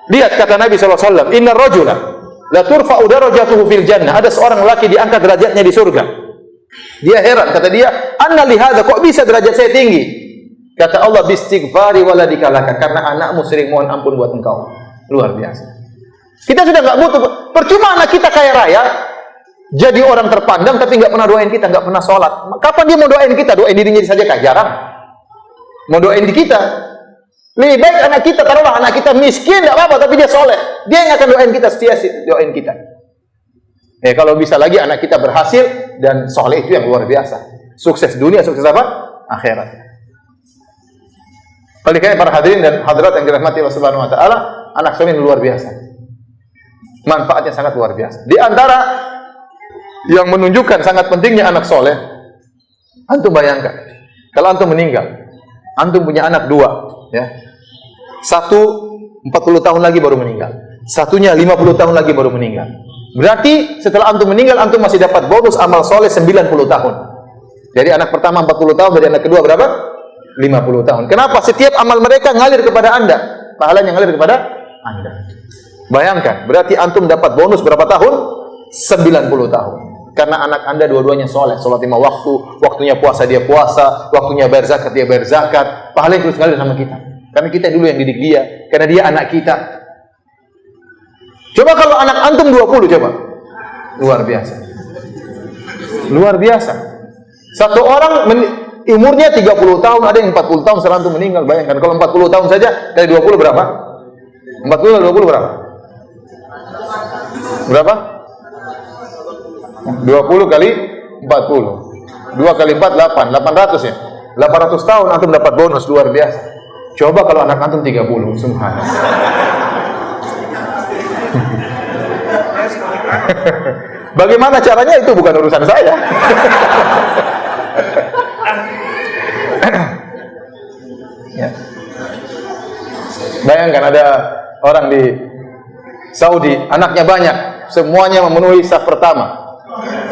A: Lihat kata Nabi SAW, Inna rajula la turfa'u darajatuhu fil jannah. Ada seorang laki diangkat derajatnya di surga. Dia heran, kata dia, anna lihada, kok bisa derajat saya tinggi? Kata Allah, bistighfari waladika laka, karena anakmu sering mohon ampun buat engkau. Luar biasa. Kita sudah nggak butuh, percuma anak kita kaya raya, jadi orang terpandang tapi nggak pernah doain kita, nggak pernah sholat. Kapan dia mau doain kita? Doain dirinya saja kah? Jarang. Mau doain di kita. Lebih baik anak kita, taruhlah anak kita miskin, nggak apa-apa, tapi dia soleh. Dia yang akan doain kita, setia doain kita. Kalau bisa lagi anak kita berhasil dan soleh, itu yang luar biasa. Sukses dunia, sukses apa? Akhirat. Oleh karena para hadirin dan hadirat yang dirahmati Allah Subhanahu wa taala, anak soleh luar biasa. Manfaatnya sangat luar biasa. Di antara yang menunjukkan sangat pentingnya anak soleh, antum bayangkan, kalau antum meninggal, antum punya anak 2, ya. Satu 40 tahun lagi baru meninggal, satunya 50 tahun lagi baru meninggal. Berarti setelah antum meninggal, antum masih dapat bonus amal soleh 90 tahun. Jadi anak pertama 40 tahun, dari anak kedua berapa? 50 tahun. Kenapa? Setiap amal mereka ngalir kepada anda, pahalanya ngalir kepada anda. Bayangkan, berarti antum dapat bonus berapa tahun? 90 tahun. Karena anak anda dua-duanya soleh, sholat 5 waktu, waktunya puasa dia puasa, waktunya bayar zakat dia bayar zakat, pahalanya terus ngalir sama kita. Karena kita dulu yang didik dia, karena dia anak kita. Coba kalau anak antum 20, coba. Luar biasa. Luar biasa. Satu orang umurnya 30 tahun, ada yang 40 tahun setelah antum meninggal. Bayangkan, kalau 40 tahun saja, kali 20 berapa? 40 kali 20 berapa? Berapa? 20 kali 40. 2 kali 4, 8. 800 ya? 800 tahun antum dapat bonus, luar biasa. Coba kalau anak antum 30, subhanallah. Bagaimana caranya itu bukan urusan saya. Ya. Bayangkan ada orang di Saudi, anaknya banyak, semuanya memenuhi saf pertama.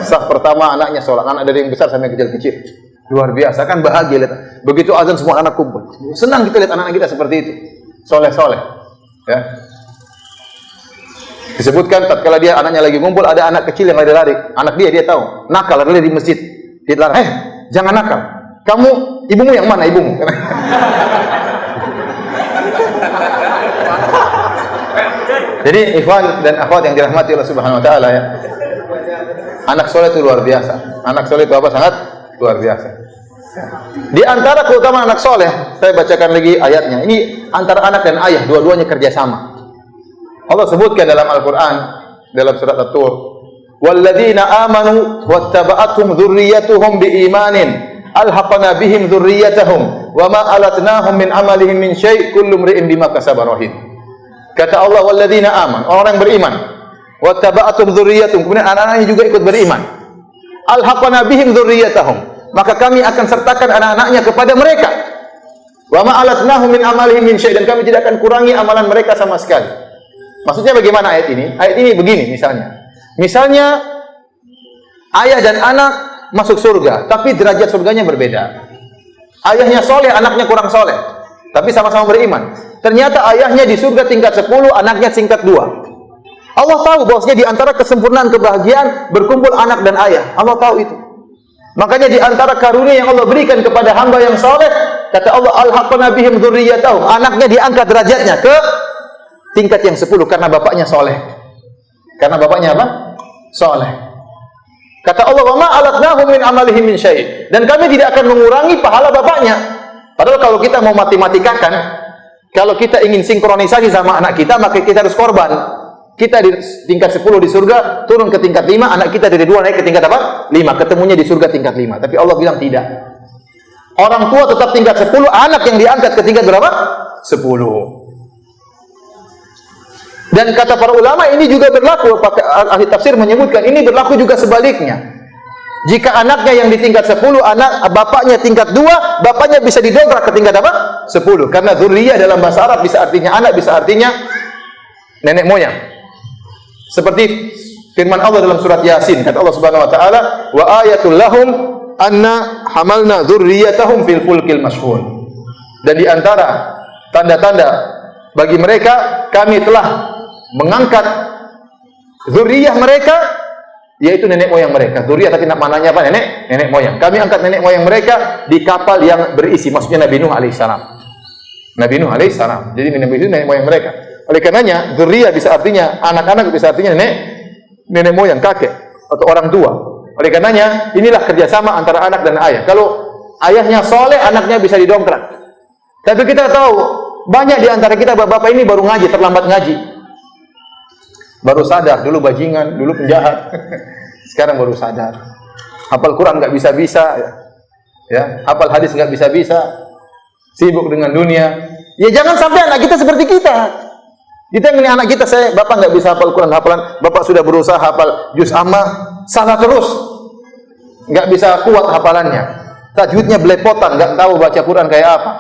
A: Saf pertama anaknya sholat, anak dari yang besar sampai yang kecil-kecil. Luar biasa, kan bahagia lihat. Begitu azan semua anak kumpul. Senang kita lihat anak-anak kita seperti itu. Soleh-soleh. Ya. Disebutkan tatkala dia anaknya lagi ngumpul, ada anak kecil yang lari-lari. Anak dia tahu, nakal lari di masjid. Dia larang, jangan nakal. Kamu, ibumu yang mana ibumu? Jadi ikhwan dan akhwat yang dirahmati Allah Subhanahu wa taala, ya. Anak soleh itu luar biasa. Anak soleh itu apa? Sangat luar biasa. Di antara keutamaan anak soleh, saya bacakan lagi ayatnya. Ini antara anak dan ayah, dua-duanya kerjasama. Allah sebutkan dalam Al-Quran, dalam surat At-Tur, walladzina amanu wattaba'athum dzurriyyatuhum biimanin alhaqna bihim dzurriyyatahum wama alatnahum min amalihim min syai' kullu imri'in bima kasaba rahin. Kata Allah, walladzina amanu, orang yang beriman, wattaba'athum dzurriyyatuhum, kemudian anak-anaknya juga ikut beriman, alhaqna bihim dzurriyyatahum, maka kami akan sertakan anak-anaknya kepada mereka, wama alatnahum min amalihim min syai', dan kami tidak akan kurangi amalan mereka sama sekali. Maksudnya bagaimana ayat ini? Ayat ini begini misalnya ayah dan anak masuk surga, tapi derajat surganya berbeda. Ayahnya soleh, anaknya kurang soleh, tapi sama-sama beriman. Ternyata ayahnya di surga tingkat 10, anaknya tingkat 2. Allah tahu bahwasanya di antara kesempurnaan kebahagiaan berkumpul anak dan ayah. Allah tahu itu. Makanya di antara karunia yang Allah berikan kepada hamba yang soleh, kata Allah, alhaqna bihim dzurriyyatahum, anaknya diangkat derajatnya ke tingkat yang 10 karena bapaknya soleh. Karena bapaknya apa? Soleh. Kata Allah, wa ma alatnahum min amalihim min syai', dan kami tidak akan mengurangi pahala bapaknya. Padahal kalau kita mau matematikakan, kalau kita ingin sinkronisasi sama anak kita, maka kita harus korban. Kita di tingkat 10 di surga, turun ke tingkat 5, anak kita dari 2 naik ke tingkat apa? 5, ketemunya di surga tingkat 5. Tapi Allah bilang tidak. Orang tua tetap tingkat 10, anak yang diangkat ke tingkat berapa? 10. Dan kata para ulama ini juga berlaku, ahli tafsir menyebutkan ini berlaku juga sebaliknya. Jika anaknya yang di tingkat 10, bapaknya tingkat 2, bapaknya bisa didongkrak ke tingkat apa? 10. Karena dzurriyyah dalam bahasa Arab bisa artinya anak, bisa artinya nenek moyang. Seperti firman Allah dalam surat Yasin, kata Allah Subhanahu wa taala, "Wa ayatul lahum anna hamalna dzurriyyatahum fil fulkil mashhun." Dan di antara tanda-tanda bagi mereka, kami telah mengangkat dzurriyyah mereka, yaitu nenek moyang mereka. Dzurriyyah tapi maknanya apa? Nenek moyang. Kami angkat nenek moyang mereka di kapal yang berisi, maksudnya Nabi Nuh alaihissalam. Nabi Nuh alaihissalam. Jadi nenek moyang mereka. Oleh karenanya dzurriyyah bisa artinya anak-anak, bisa artinya nenek moyang, kakek atau orang tua. Oleh karenanya inilah kerjasama antara anak dan ayah. Kalau ayahnya soleh, anaknya bisa didongkrak. Tapi kita tahu banyak di antara kita bapak-bapak ini baru ngaji, terlambat ngaji. Baru sadar, dulu bajingan, dulu penjahat. Sekarang baru sadar. Hafal Quran nggak bisa-bisa, ya. Hafal hadis nggak bisa-bisa. Sibuk dengan dunia. Ya jangan sampai anak kita seperti kita. Kita ini anak kita, bapak nggak bisa hafal Quran, hafalan. Bapak sudah berusaha hafal juz amma, salah terus. Nggak bisa kuat hafalannya. Tajwidnya belepotan, nggak tahu baca Quran kayak apa.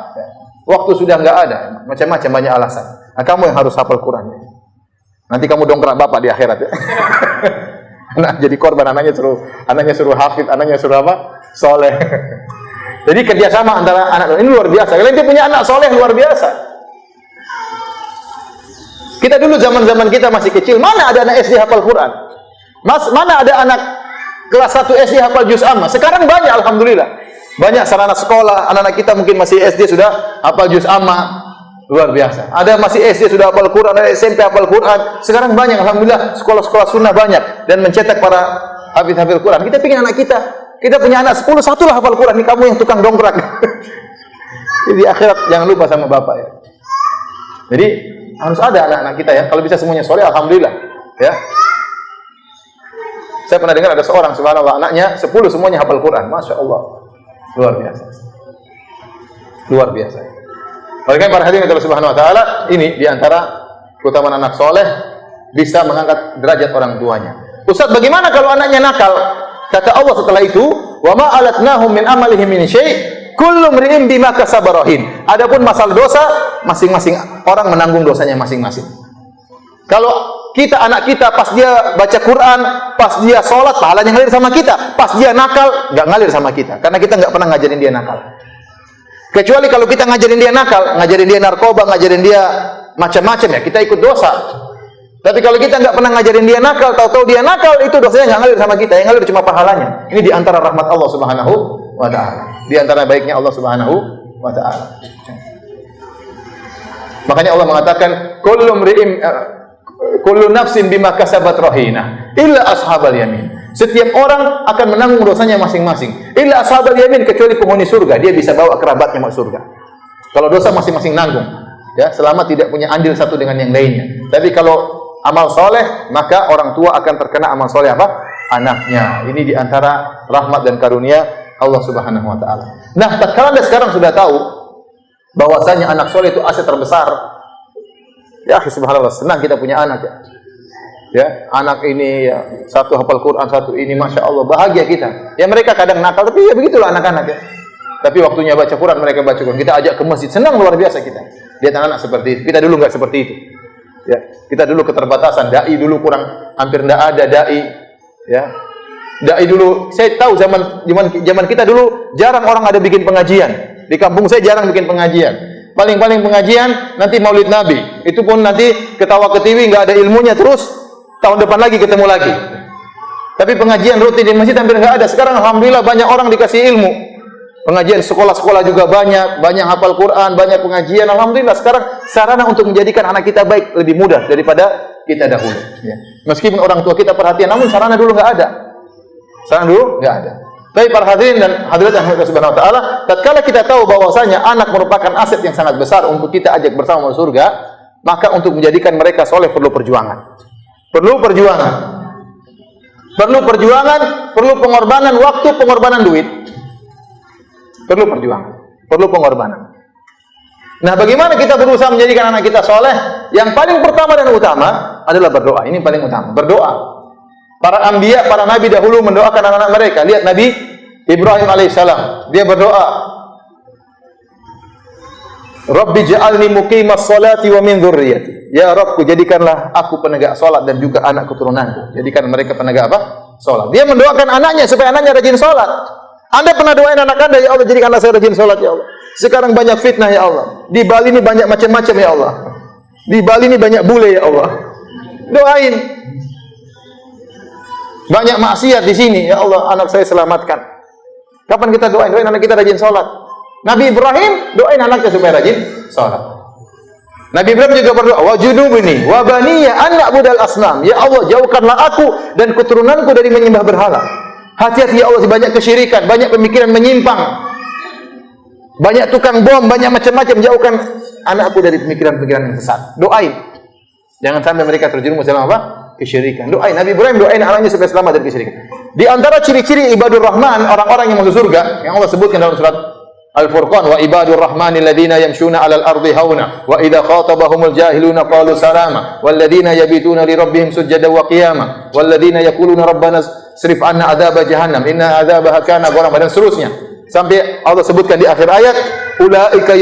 A: Waktu sudah nggak ada, macam-macam banyak alasan. Nah, kamu yang harus hafal Quran. Nanti kamu dongkrak bapak di akhirat ya. Anak jadi korban, anaknya suruh hafid, anaknya suruh apa? Soleh. Jadi kerjasama antara anak, ini luar biasa. Kalian dia punya anak soleh luar biasa. Kita dulu zaman-zaman kita masih kecil, mana ada anak SD hafal Quran? Mana ada anak kelas 1 SD hafal juz amma? Sekarang banyak, alhamdulillah. Banyak sarana sekolah, anak-anak kita mungkin masih SD sudah hafal juz amma. Luar biasa. Ada masih SD sudah hafal Quran, ada SMP hafal Quran. Sekarang banyak, alhamdulillah, sekolah-sekolah sunnah banyak dan mencetak para hafiz-hafiz Quran. Kita ingin anak kita punya anak 10, satu lah hafal Quran. Ini kamu yang tukang dongkrak. Jadi akhirat jangan lupa sama bapak ya. Jadi harus ada anak-anak kita ya. Kalau bisa semuanya soleh, alhamdulillah. Ya. Saya pernah dengar ada seorang, subhanallah, anaknya 10 semuanya hafal Quran. Masya Allah. Luar biasa. Luar biasa. Oleh karena para hadirin Allah Subhanahu wa taala, ini di antara keutamaan anak soleh, bisa mengangkat derajat orang tuanya. Ustaz, bagaimana kalau anaknya nakal? Kata Allah setelah itu, "Wa ma alatnahum min amalihim min syai', kullu mri'in bima kasaba rahin." Adapun masalah dosa, masing-masing orang menanggung dosanya masing-masing. Kalau anak kita pas dia baca Quran, pas dia sholat, pahalanya ngalir sama kita. Pas dia nakal, nggak ngalir sama kita, karena kita nggak pernah ngajarin dia nakal. Kecuali kalau kita ngajarin dia nakal, ngajarin dia narkoba, ngajarin dia macam-macam, ya kita ikut dosa. Tapi kalau kita nggak pernah ngajarin dia nakal, tahu-tahu dia nakal, itu dosanya nggak ngalir sama kita, yang ngalir cuma pahalanya. Ini di antara rahmat Allah Subhanahu wa taala. Di antara baiknya Allah Subhanahu wa taala. Makanya Allah mengatakan, kullu nafsin bima kasabat rahina illa ashabal yamin. Setiap orang akan menanggung dosanya masing-masing. Illa ashabal yamin, kecuali penghuni surga, dia bisa bawa kerabatnya masuk surga. Kalau dosa masing-masing nanggung, ya, selama tidak punya andil satu dengan yang lainnya. Tapi kalau amal soleh, maka orang tua akan terkena amal soleh apa? Anaknya. Ini di antara rahmat dan karunia Allah Subhanahu wa taala. Nah, tatkala Anda sekarang sudah tahu bahwasanya anak soleh itu aset terbesar. Ya, subhanallah, senang kita punya anak ya. Ya, anak ini ya, satu hafal Quran, satu ini, masya Allah, bahagia kita. Ya mereka kadang nakal, tapi ya begitulah anak-anak ya. Tapi waktunya baca Quran, mereka baca Quran. Kita ajak ke masjid, senang luar biasa kita. Lihat anak-anak seperti itu. Kita dulu nggak seperti itu. Ya, kita dulu keterbatasan. Dai dulu kurang, hampir nggak ada dai. Ya, dai dulu. Saya tahu zaman kita dulu jarang orang ada bikin pengajian. Di kampung saya jarang bikin pengajian. Paling-paling pengajian nanti Maulid Nabi. Itu pun nanti ketawa ketiwi, nggak ada ilmunya terus. Tahun depan lagi ketemu lagi. Tapi pengajian rutin di masjid hampir nggak ada. Sekarang alhamdulillah banyak orang dikasih ilmu. Pengajian sekolah-sekolah juga banyak hafal Quran, banyak pengajian. Alhamdulillah sekarang sarana untuk menjadikan anak kita baik lebih mudah daripada kita dahulu. Ya. Meskipun orang tua kita perhatian, namun sarana dulu nggak ada. Sarana dulu nggak ada. Tapi para hadirin dan hadirat yang Allah Subhanahu wa taala, tatkala kita tahu bahwasanya anak merupakan aset yang sangat besar untuk kita ajak bersama masuk surga, maka untuk menjadikan mereka soleh perlu perjuangan. Perlu perjuangan. Perlu perjuangan, perlu pengorbanan waktu, pengorbanan duit. Perlu perjuangan, perlu pengorbanan. Nah, bagaimana kita berusaha menjadikan anak kita soleh? Yang paling pertama dan utama adalah berdoa. Ini paling utama, berdoa. Para anbiya, para nabi dahulu mendoakan anak-anak mereka. Lihat Nabi Ibrahim alaihissalam, dia berdoa, Rabbi ja'alni muqimas salati wa min dzurriyyati. Ya Rabbku, jadikanlah aku penegak salat dan juga anak keturunanku. Jadikan mereka penegak apa? Salat. Dia mendoakan anaknya supaya anaknya rajin salat. Anda pernah doain anak Anda, ya Allah jadikan anak saya rajin salat ya Allah. Sekarang banyak fitnah ya Allah. Di Bali ini banyak macam-macam ya Allah. Di Bali ini banyak bule ya Allah. Doain. Banyak maksiat di sini ya Allah, anak saya selamatkan. Kapan kita doain anak kita rajin salat? Nabi Ibrahim doain anaknya supaya rajin salat. Nabi Ibrahim juga berdoa, wajudubni wa baniya an na'budal asnam. Ya Allah, jauhkanlah aku dan keturunanku dari menyembah berhala. Hati-hati ya Allah, banyak kesyirikan, banyak pemikiran menyimpang. Banyak tukang bom, banyak macam-macam. Jauhkan anakku dari pemikiran-pemikiran yang sesat. Doain. Jangan sampai mereka terjerumus dalam apa? Kesyirikan. Doain. Nabi Ibrahim doain anaknya supaya selamat dari kesyirikan. Di antara ciri-ciri ibadur rahman, orang-orang yang masuk surga, yang Allah sebutkan dalam surat Al-Furqan, wa ibadur rahmanil ladzina yamshuna 'alal ardi hauna wa idza khatabahumul jahiluna qalu salama wal ladzina yabituna li rabbihim sujadan wa qiyama wal ladzina yaquluna rabbana srif 'anna adzaba jahannam inna adzabaha kana gharaman, dan seterusnya. Sampai Allah sebutkan di akhir ayat, ulaika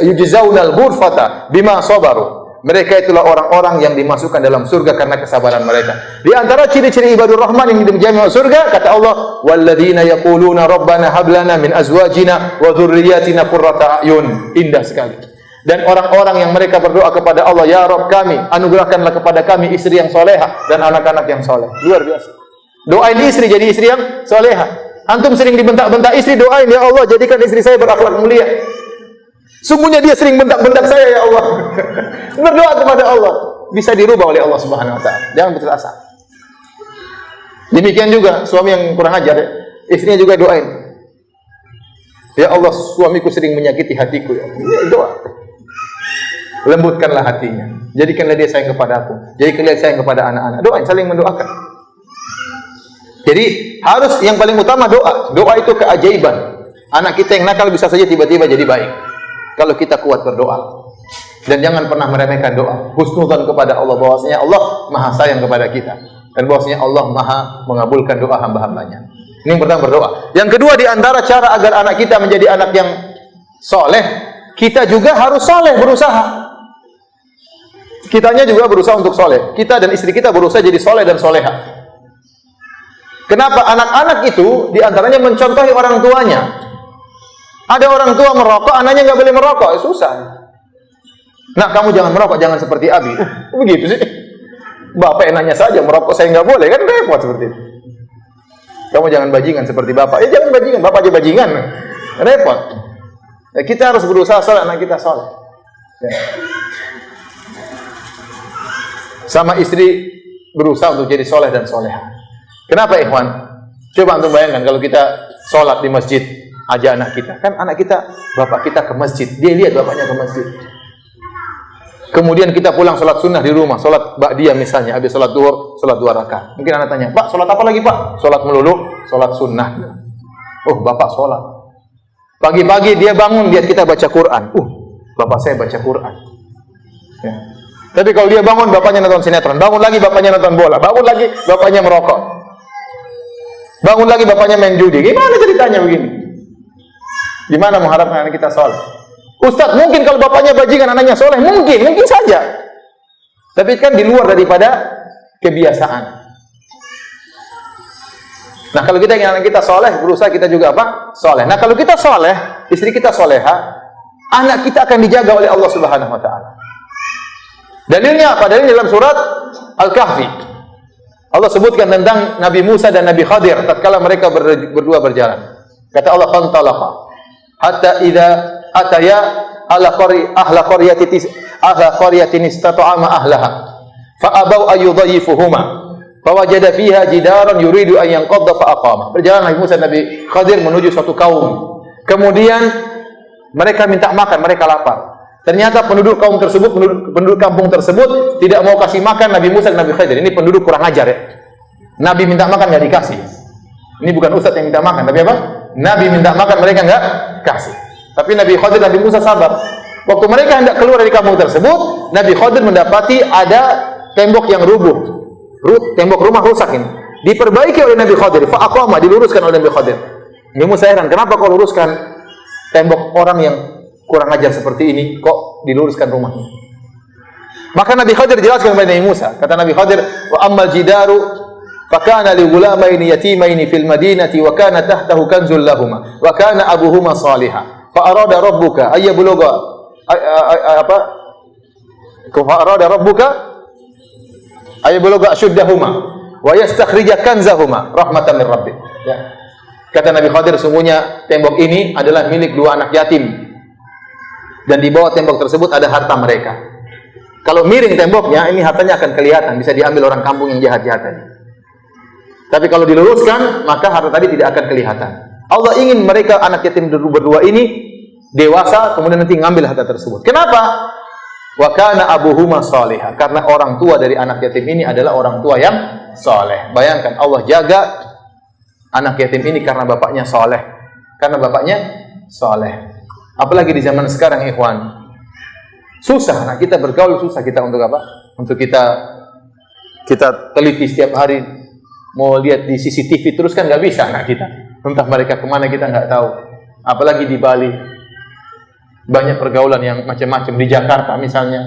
A: yujzaunal ghurfata bima sabaru. Mereka itulah orang-orang yang dimasukkan dalam surga karena kesabaran mereka. Di antara ciri-ciri ibadur rahman yang dijamin masuk surga, kata Allah, walladzina yaquluna rabbana hab lana min azwajina wa dzurriyyatina qurrata a'yun. Indah sekali. Dan orang-orang yang mereka berdoa kepada Allah, ya Rabb kami, anugerahkanlah kepada kami istri yang soleha dan anak-anak yang soleh. Luar biasa. Doain istri jadi istri yang soleha. Antum sering dibentak-bentak istri, doain, ya Allah jadikan istri saya berakhlak mulia. Sungguhnya dia sering bentak-bentak saya ya Allah. Berdoa kepada Allah, bisa dirubah oleh Allah Subhanahu wa taala. Jangan putus asa. Demikian juga suami yang kurang ajar, ya. Istrinya juga doain. Ya Allah, suamiku sering menyakiti hatiku ya. Doa. Lembutkanlah hatinya. Jadikanlah dia sayang kepada aku. Jadikanlah dia sayang kepada anak-anak. Doain, saling mendoakan. Jadi harus yang paling utama doa. Doa itu keajaiban. Anak kita yang nakal bisa saja tiba-tiba jadi baik. Kalau kita kuat berdoa. Dan jangan pernah meremehkan doa. Husnudzan kepada Allah, bahwasanya Allah Maha sayang kepada kita. Dan bahwasanya Allah Maha mengabulkan doa hamba-hambanya. Ini yang pertama, berdoa. Yang kedua, di antara cara agar anak kita menjadi anak yang soleh, kita juga harus soleh, berusaha. Kitanya juga berusaha untuk soleh. Kita dan istri kita berusaha jadi soleh dan soleha. Kenapa? Anak-anak itu di antaranya mencontohi orang tuanya. Ada orang tua merokok, anaknya nggak boleh merokok, susah. Nah, kamu jangan merokok, jangan seperti Abi. Begitu sih. Bapak enaknya saja merokok, saya nggak boleh, kan repot seperti itu. Kamu jangan bajingan seperti bapak. Jangan bajingan, bapak aja bajingan. Repot. Ya, kita harus berusaha soleh, anak kita soleh. Ya. Sama istri berusaha untuk jadi soleh dan soleha. Kenapa, ikhwan? Coba antum bayangkan kalau kita sholat di masjid, aja anak kita. Kan anak kita, bapak kita ke masjid. Dia lihat bapaknya ke masjid. Kemudian kita pulang sholat sunnah di rumah. Sholat ba'diyah misalnya. Habis sholat duhur, sholat 2 rakaat. Mungkin anak tanya, Pak, sholat apa lagi Pak? Sholat melulu, sholat sunnah. Oh, bapak sholat. Pagi-pagi dia bangun, lihat kita baca Quran. Bapak saya baca Quran. Ya. Tapi kalau dia bangun, bapaknya nonton sinetron. Bangun lagi, bapaknya nonton bola. Bangun lagi, bapaknya merokok. Bangun lagi, bapaknya main judi. Gimana ceritanya begini? Gimana mengharapkan anak kita soleh? Ustaz, mungkin kalau bapaknya bajingan, anaknya soleh. Mungkin saja. Tapi kan di luar daripada kebiasaan. Nah, kalau kita ingin anak kita soleh, berusaha kita juga apa? Soleh. Nah, kalau kita soleh, istri kita soleha, anak kita akan dijaga oleh Allah Subhanahu wa ta'ala. Dalilnya apa? Dalilnya dalam surat Al-Kahfi. Allah sebutkan tentang Nabi Musa dan Nabi Khadir tatkala mereka berdua berjalan. Kata Allah, "Fantalaqa hatta idza ataya ahla qaryatin istata'ama ahlaha fa abaw ayyudhayifuhuma fawajada fiha jidaran yuridu an yanqadha fa aqama." Berjalan Nabi Musa dan Nabi Khadir menuju suatu kaum. Kemudian mereka minta makan, mereka lapar. Ternyata penduduk kaum tersebut, penduduk kampung tersebut tidak mau kasih makan Nabi Musa dan Nabi Khadir. Ini penduduk kurang ajar ya. Nabi minta makan nggak dikasih. Ini bukan ustaz yang minta makan, tapi apa? Nabi minta makan, mereka nggak kasih. Tapi Nabi Khadir dan Nabi Musa sabar. Waktu mereka hendak keluar dari kampung tersebut, Nabi Khadir mendapati ada tembok yang rubuh. tembok rumah rusak ini. Diperbaiki oleh Nabi Khadir, fa aqama, diluruskan oleh Nabi Khadir. Nabi Musa heran, kenapa kau luruskan tembok orang yang kurang ajar seperti ini, kok diluruskan rumahnya? Maka Nabi Khadir jelaskan kepada Nabi Musa. Kata Nabi Khadir, wa ammal jidaru fakana li ghulamaini yatimaini fil madinati wa kana tahtahu kanzul lahumā wa kana abuhuma salihah. Fa arada rabbuka ay yablugha fa arada rabbuka ay yablugha ashuddahuma wa yastakhrija kanzahuma rahmatan min rabbik. Ya. Kata Nabi Khadir, sungguhnya tembok ini adalah milik dua anak yatim. Dan di bawah tembok tersebut ada harta mereka. Kalau miring temboknya, ini hartanya akan kelihatan, bisa diambil orang kampung yang jahat-jahat tadi. Tapi kalau diluruskan, maka harta tadi tidak akan kelihatan. Allah ingin mereka anak yatim berdua ini dewasa, kemudian nanti ngambil harta tersebut. Kenapa? Wa kana abuhuma salihah. Karena orang tua dari anak yatim ini adalah orang tua yang saleh. Bayangkan, Allah jaga anak yatim ini karena bapaknya saleh. Karena bapaknya saleh. Apalagi di zaman sekarang, ikhwan. Susah, nah kita bergaul susah kita untuk apa? Untuk kita teliti setiap hari, mau lihat di CCTV terus kan nggak bisa anak kita. Entah mereka kemana kita nggak tahu. Apalagi di Bali, banyak pergaulan yang macam-macam. Di Jakarta misalnya.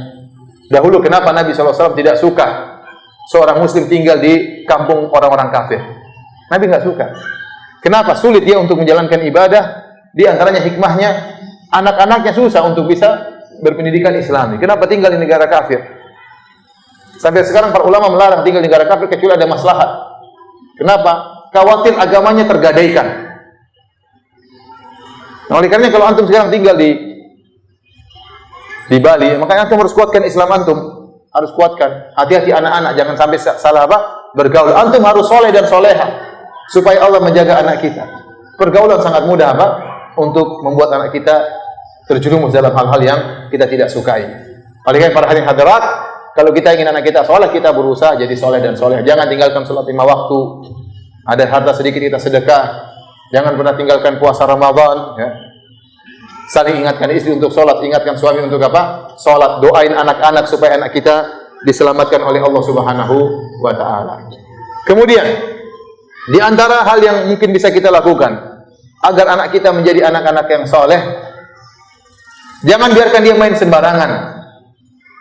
A: Dahulu kenapa Nabi SAW tidak suka seorang Muslim tinggal di kampung orang-orang kafir? Nabi nggak suka. Kenapa? Sulit dia untuk menjalankan ibadah. Di antaranya hikmahnya, anak-anaknya susah untuk bisa berpendidikan Islami. Kenapa tinggal di negara kafir? Sampai sekarang para ulama melarang tinggal di negara kafir kecuali ada maslahat. Kenapa? Khawatir agamanya tergadaikan. Nah, oleh karena kalau antum sekarang tinggal di Bali, makanya antum harus kuatkan Islam antum. Harus kuatkan. Hati-hati anak-anak, jangan sampai salah apa? Bergaul. Antum harus soleh dan soleha supaya Allah menjaga anak kita. Pergaulan sangat mudah apa? Untuk membuat anak kita terjerumus dalam hal-hal yang kita tidak sukai. Oleh karena para hadirin hadirat, kalau kita ingin anak kita soleh, kita berusaha jadi soleh dan soleh. Jangan tinggalkan sholat 5 waktu. Ada harta sedikit kita sedekah. Jangan pernah tinggalkan puasa Ramadan. Ya. Saling ingatkan istri untuk sholat, ingatkan suami untuk apa? Sholat. Doain anak-anak supaya anak kita diselamatkan oleh Allah Subhanahu wa Ta'ala. Kemudian, di antara hal yang mungkin bisa kita lakukan agar anak kita menjadi anak-anak yang soleh, jangan biarkan dia main sembarangan.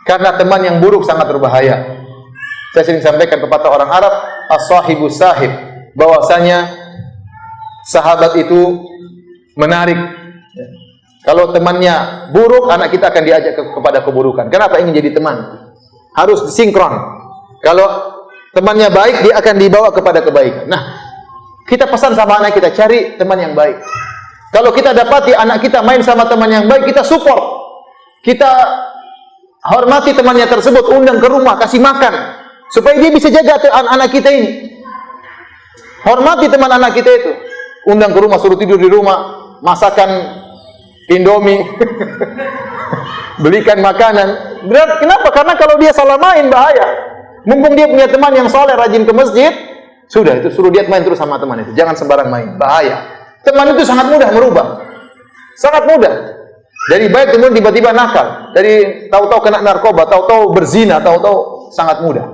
A: Karena teman yang buruk sangat berbahaya. Saya sering sampaikan kepada orang Arab, as-sahibu sahib, bahwasanya sahabat itu menarik. Kalau temannya buruk, anak kita akan diajak kepada keburukan. Kenapa ingin jadi teman? Harus sinkron. Kalau temannya baik, dia akan dibawa kepada kebaikan. Nah, kita pesan sama anak kita, cari teman yang baik. Kalau kita dapati anak kita main sama teman yang baik, kita support. Kita hormati temannya tersebut, undang ke rumah, kasih makan. Supaya dia bisa jaga anak kita ini. Hormati teman anak kita itu. Undang ke rumah, suruh tidur di rumah. Masakan Indomie. Belikan makanan. Kenapa? Karena kalau dia salah main, bahaya. Mumpung dia punya teman yang soleh, rajin ke masjid, sudah, itu suruh dia main terus sama teman itu. Jangan sembarang main, bahaya. Teman itu sangat mudah merubah. Sangat mudah. Dari baik kemudian tiba-tiba nakal. Dari tahu-tahu kena narkoba, tahu-tahu berzina, tahu-tahu sangat mudah.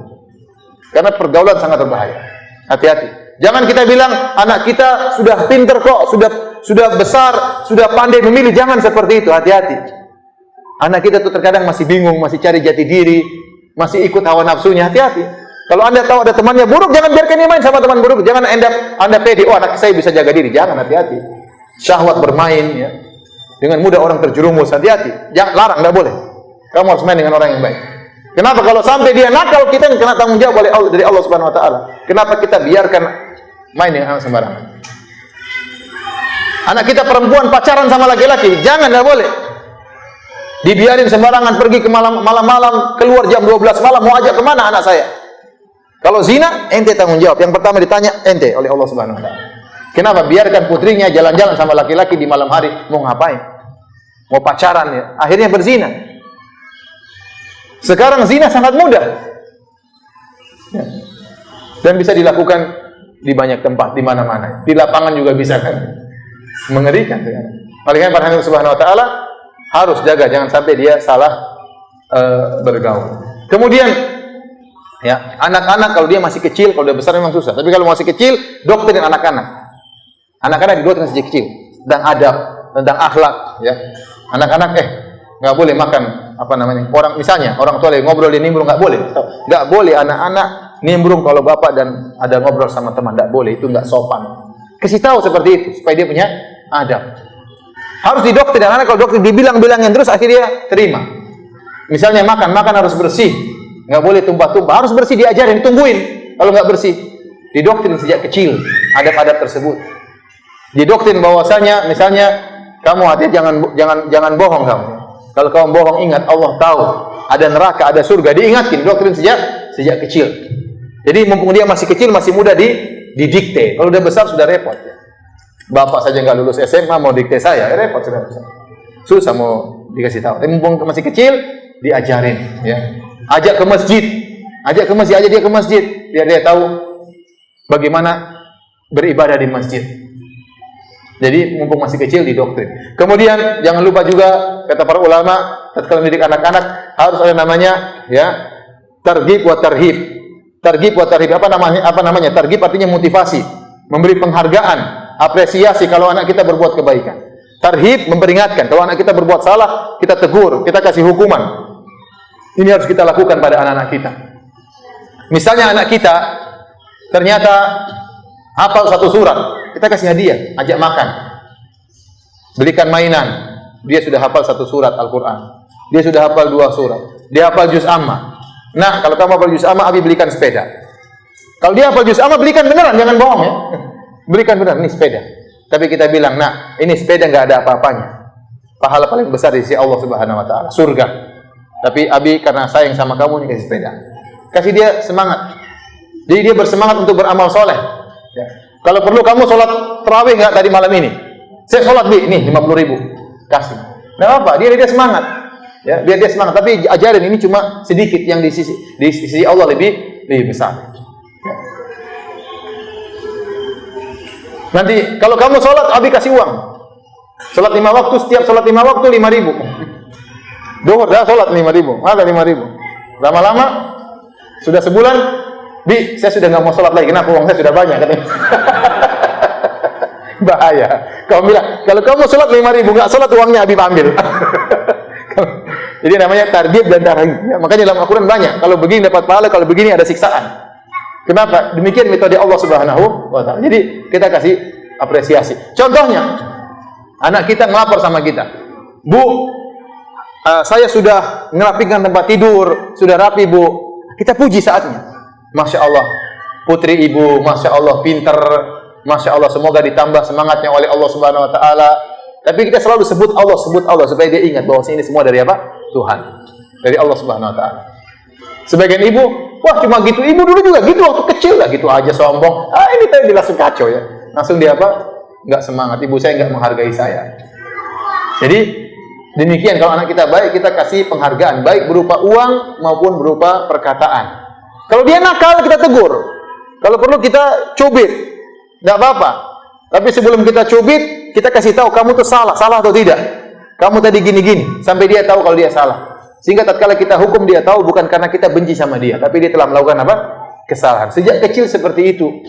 A: Karena pergaulan sangat berbahaya. Hati-hati. Jangan kita bilang anak kita sudah pinter kok, sudah besar, sudah pandai memilih. Jangan seperti itu. Hati-hati. Anak kita tuh terkadang masih bingung, masih cari jati diri, masih ikut hawa nafsunya. Hati-hati. Kalau Anda tahu ada temannya buruk, jangan biarkan dia main sama teman buruk. Jangan Anda pede, oh anak saya bisa jaga diri. Jangan, hati-hati. Syahwat bermain, ya. Dengan mudah orang terjerumus. Hati-hati. Jangan, larang, tidak boleh. Kamu harus main dengan orang yang baik. Kenapa? Kalau sampai dia nakal, kita kena tanggung jawab dari Allah Subhanahu Wa Taala. Kenapa kita biarkan main dengan anak sembarangan? Anak kita perempuan pacaran sama laki-laki, jangan, tidak boleh. Dibiarin sembarangan pergi ke malam-malam, keluar jam 12 malam, mau ajak kemana anak saya? Kalau zina, ente tanggung jawab. Yang pertama ditanya, ente oleh Allah Subhanahu Wa Taala. Kenapa? Biarkan putrinya jalan-jalan sama laki-laki di malam hari, mau ngapain? Mau pacaran ya? Akhirnya berzina. Sekarang zina sangat mudah. Ya. Dan bisa dilakukan di banyak tempat, di mana-mana. Di lapangan juga bisa kan. Mengerikan. Oleh karena para hadirin Subhanahu Wa Taala harus jaga, jangan sampai dia salah bergaul. Kemudian Ya, anak-anak kalau dia masih kecil, kalau dia besar memang susah. Tapi kalau masih kecil, doktrin anak-anak. Anak-anak didoktrin sejak kecil tentang adab, tentang akhlak, ya. Anak-anak nggak boleh makan orang, misalnya orang tua lagi ngobrol dia nimbrung, nggak boleh anak-anak nimbrung kalau bapak dan ada ngobrol sama teman, nggak boleh, itu nggak sopan. Kasih tahu seperti itu supaya dia punya adab. Harus didoktrin anak, kalau doktrin dibilang-bilangin terus akhirnya dia terima. Misalnya makan harus bersih, nggak boleh tumpah-tumpah, harus bersih, diajarin, tungguin kalau nggak bersih. Didoktrin sejak kecil adab-adab tersebut. Didoktrin bahwasanya misalnya kamu hati jangan bohong kamu. Kalau kamu bohong ingat Allah tahu, ada neraka, ada surga, diingatkan, doktrin sejak kecil. Jadi mumpung dia masih kecil, masih muda didikte. Kalau udah besar sudah repot. Bapak saja nggak lulus SMA mau dikte saya, repot sudah. Susah mau dikasih tahu. Tapi mumpung masih kecil, diajarin, ya. Ajak dia ke masjid, biar dia tahu bagaimana beribadah di masjid. Jadi mumpung masih kecil didoktrin. Kemudian jangan lupa juga kata para ulama, tatkala mendidik anak-anak harus ada namanya ya targhib wa tarhib. Targhib wa tarhib apa namanya? Targhib artinya motivasi, memberi penghargaan, apresiasi kalau anak kita berbuat kebaikan. Tarhib memperingatkan kalau anak kita berbuat salah, kita tegur, kita kasih hukuman. Ini harus kita lakukan pada anak-anak kita. Misalnya anak kita ternyata hafal satu surat, kita kasih hadiah, ajak makan, belikan mainan. Dia sudah hafal satu surat Al-Quran, dia sudah hafal 2 surat, dia hafal juz amma. Nah, kalau kamu hafal juz amma, Abi belikan sepeda. Kalau dia hafal juz amma, belikan beneran, jangan bohong ya. Belikan beneran, ini sepeda. Tapi kita bilang, nah, ini sepeda nggak ada apa-apanya. Pahala paling besar di sisi Allah Subhanahu Wa Taala, surga. Tapi Abi karena sayang sama kamu, ini kasih sepeda. Kasih dia semangat. Jadi dia bersemangat untuk beramal soleh. Ya. Kalau perlu kamu sholat tarawih nggak tadi malam ini? Saya sholat nih 50.000 kasih. Nggak apa, dia semangat. Ya, biar dia semangat. Tapi ajarin ini cuma sedikit yang di sisi Allah lebih besar. Ya. Nanti kalau kamu sholat, Abi kasih uang. Sholat 5 waktu, setiap sholat 5 waktu 5.000. Duhur dah sholat 5.000, ada 5.000. Lama-lama sudah sebulan. Bi, saya sudah nggak mau sholat lagi. Kenapa? Uang saya sudah banyak katanya. Bahaya. Kamu bilang, kalau kamu sholat 5.000, nggak sholat uangnya Abi ambil. Jadi namanya targhib dan tarhib. Ya, makanya dalam Al-Quran banyak. Kalau begini dapat pahala, kalau begini ada siksaan. Kenapa? Demikian metode Allah Subhanahu Wa Taala. Jadi kita kasih apresiasi. Contohnya, anak kita ngelapor sama kita, Bu, saya sudah ngerapikan tempat tidur, sudah rapi Bu. Kita puji saatnya. Masya Allah, putri ibu, Masya Allah, pinter, Masya Allah, semoga ditambah semangatnya oleh Allah Subhanahu Wa Taala. Tapi kita selalu sebut Allah supaya dia ingat bahwa ini semua dari apa? Tuhan, dari Allah Subhanahu Wa Taala. Sebagian ibu, wah cuma gitu, ibu dulu juga gitu waktu kecil lah, gitu aja sombong. Ini tadi langsung kacau ya, langsung dia apa? Nggak semangat, ibu saya nggak menghargai saya. Jadi demikian kalau anak kita baik, kita kasih penghargaan, baik berupa uang maupun berupa perkataan. Kalau dia nakal, kita tegur. Kalau perlu kita cubit, nggak apa-apa. Tapi sebelum kita cubit, kita kasih tahu kamu tuh salah atau tidak. Kamu tadi gini-gini, sampai dia tahu kalau dia salah. Sehingga tatkala kita hukum dia tahu bukan karena kita benci sama dia, tapi dia telah melakukan apa? Kesalahan. Sejak kecil seperti itu.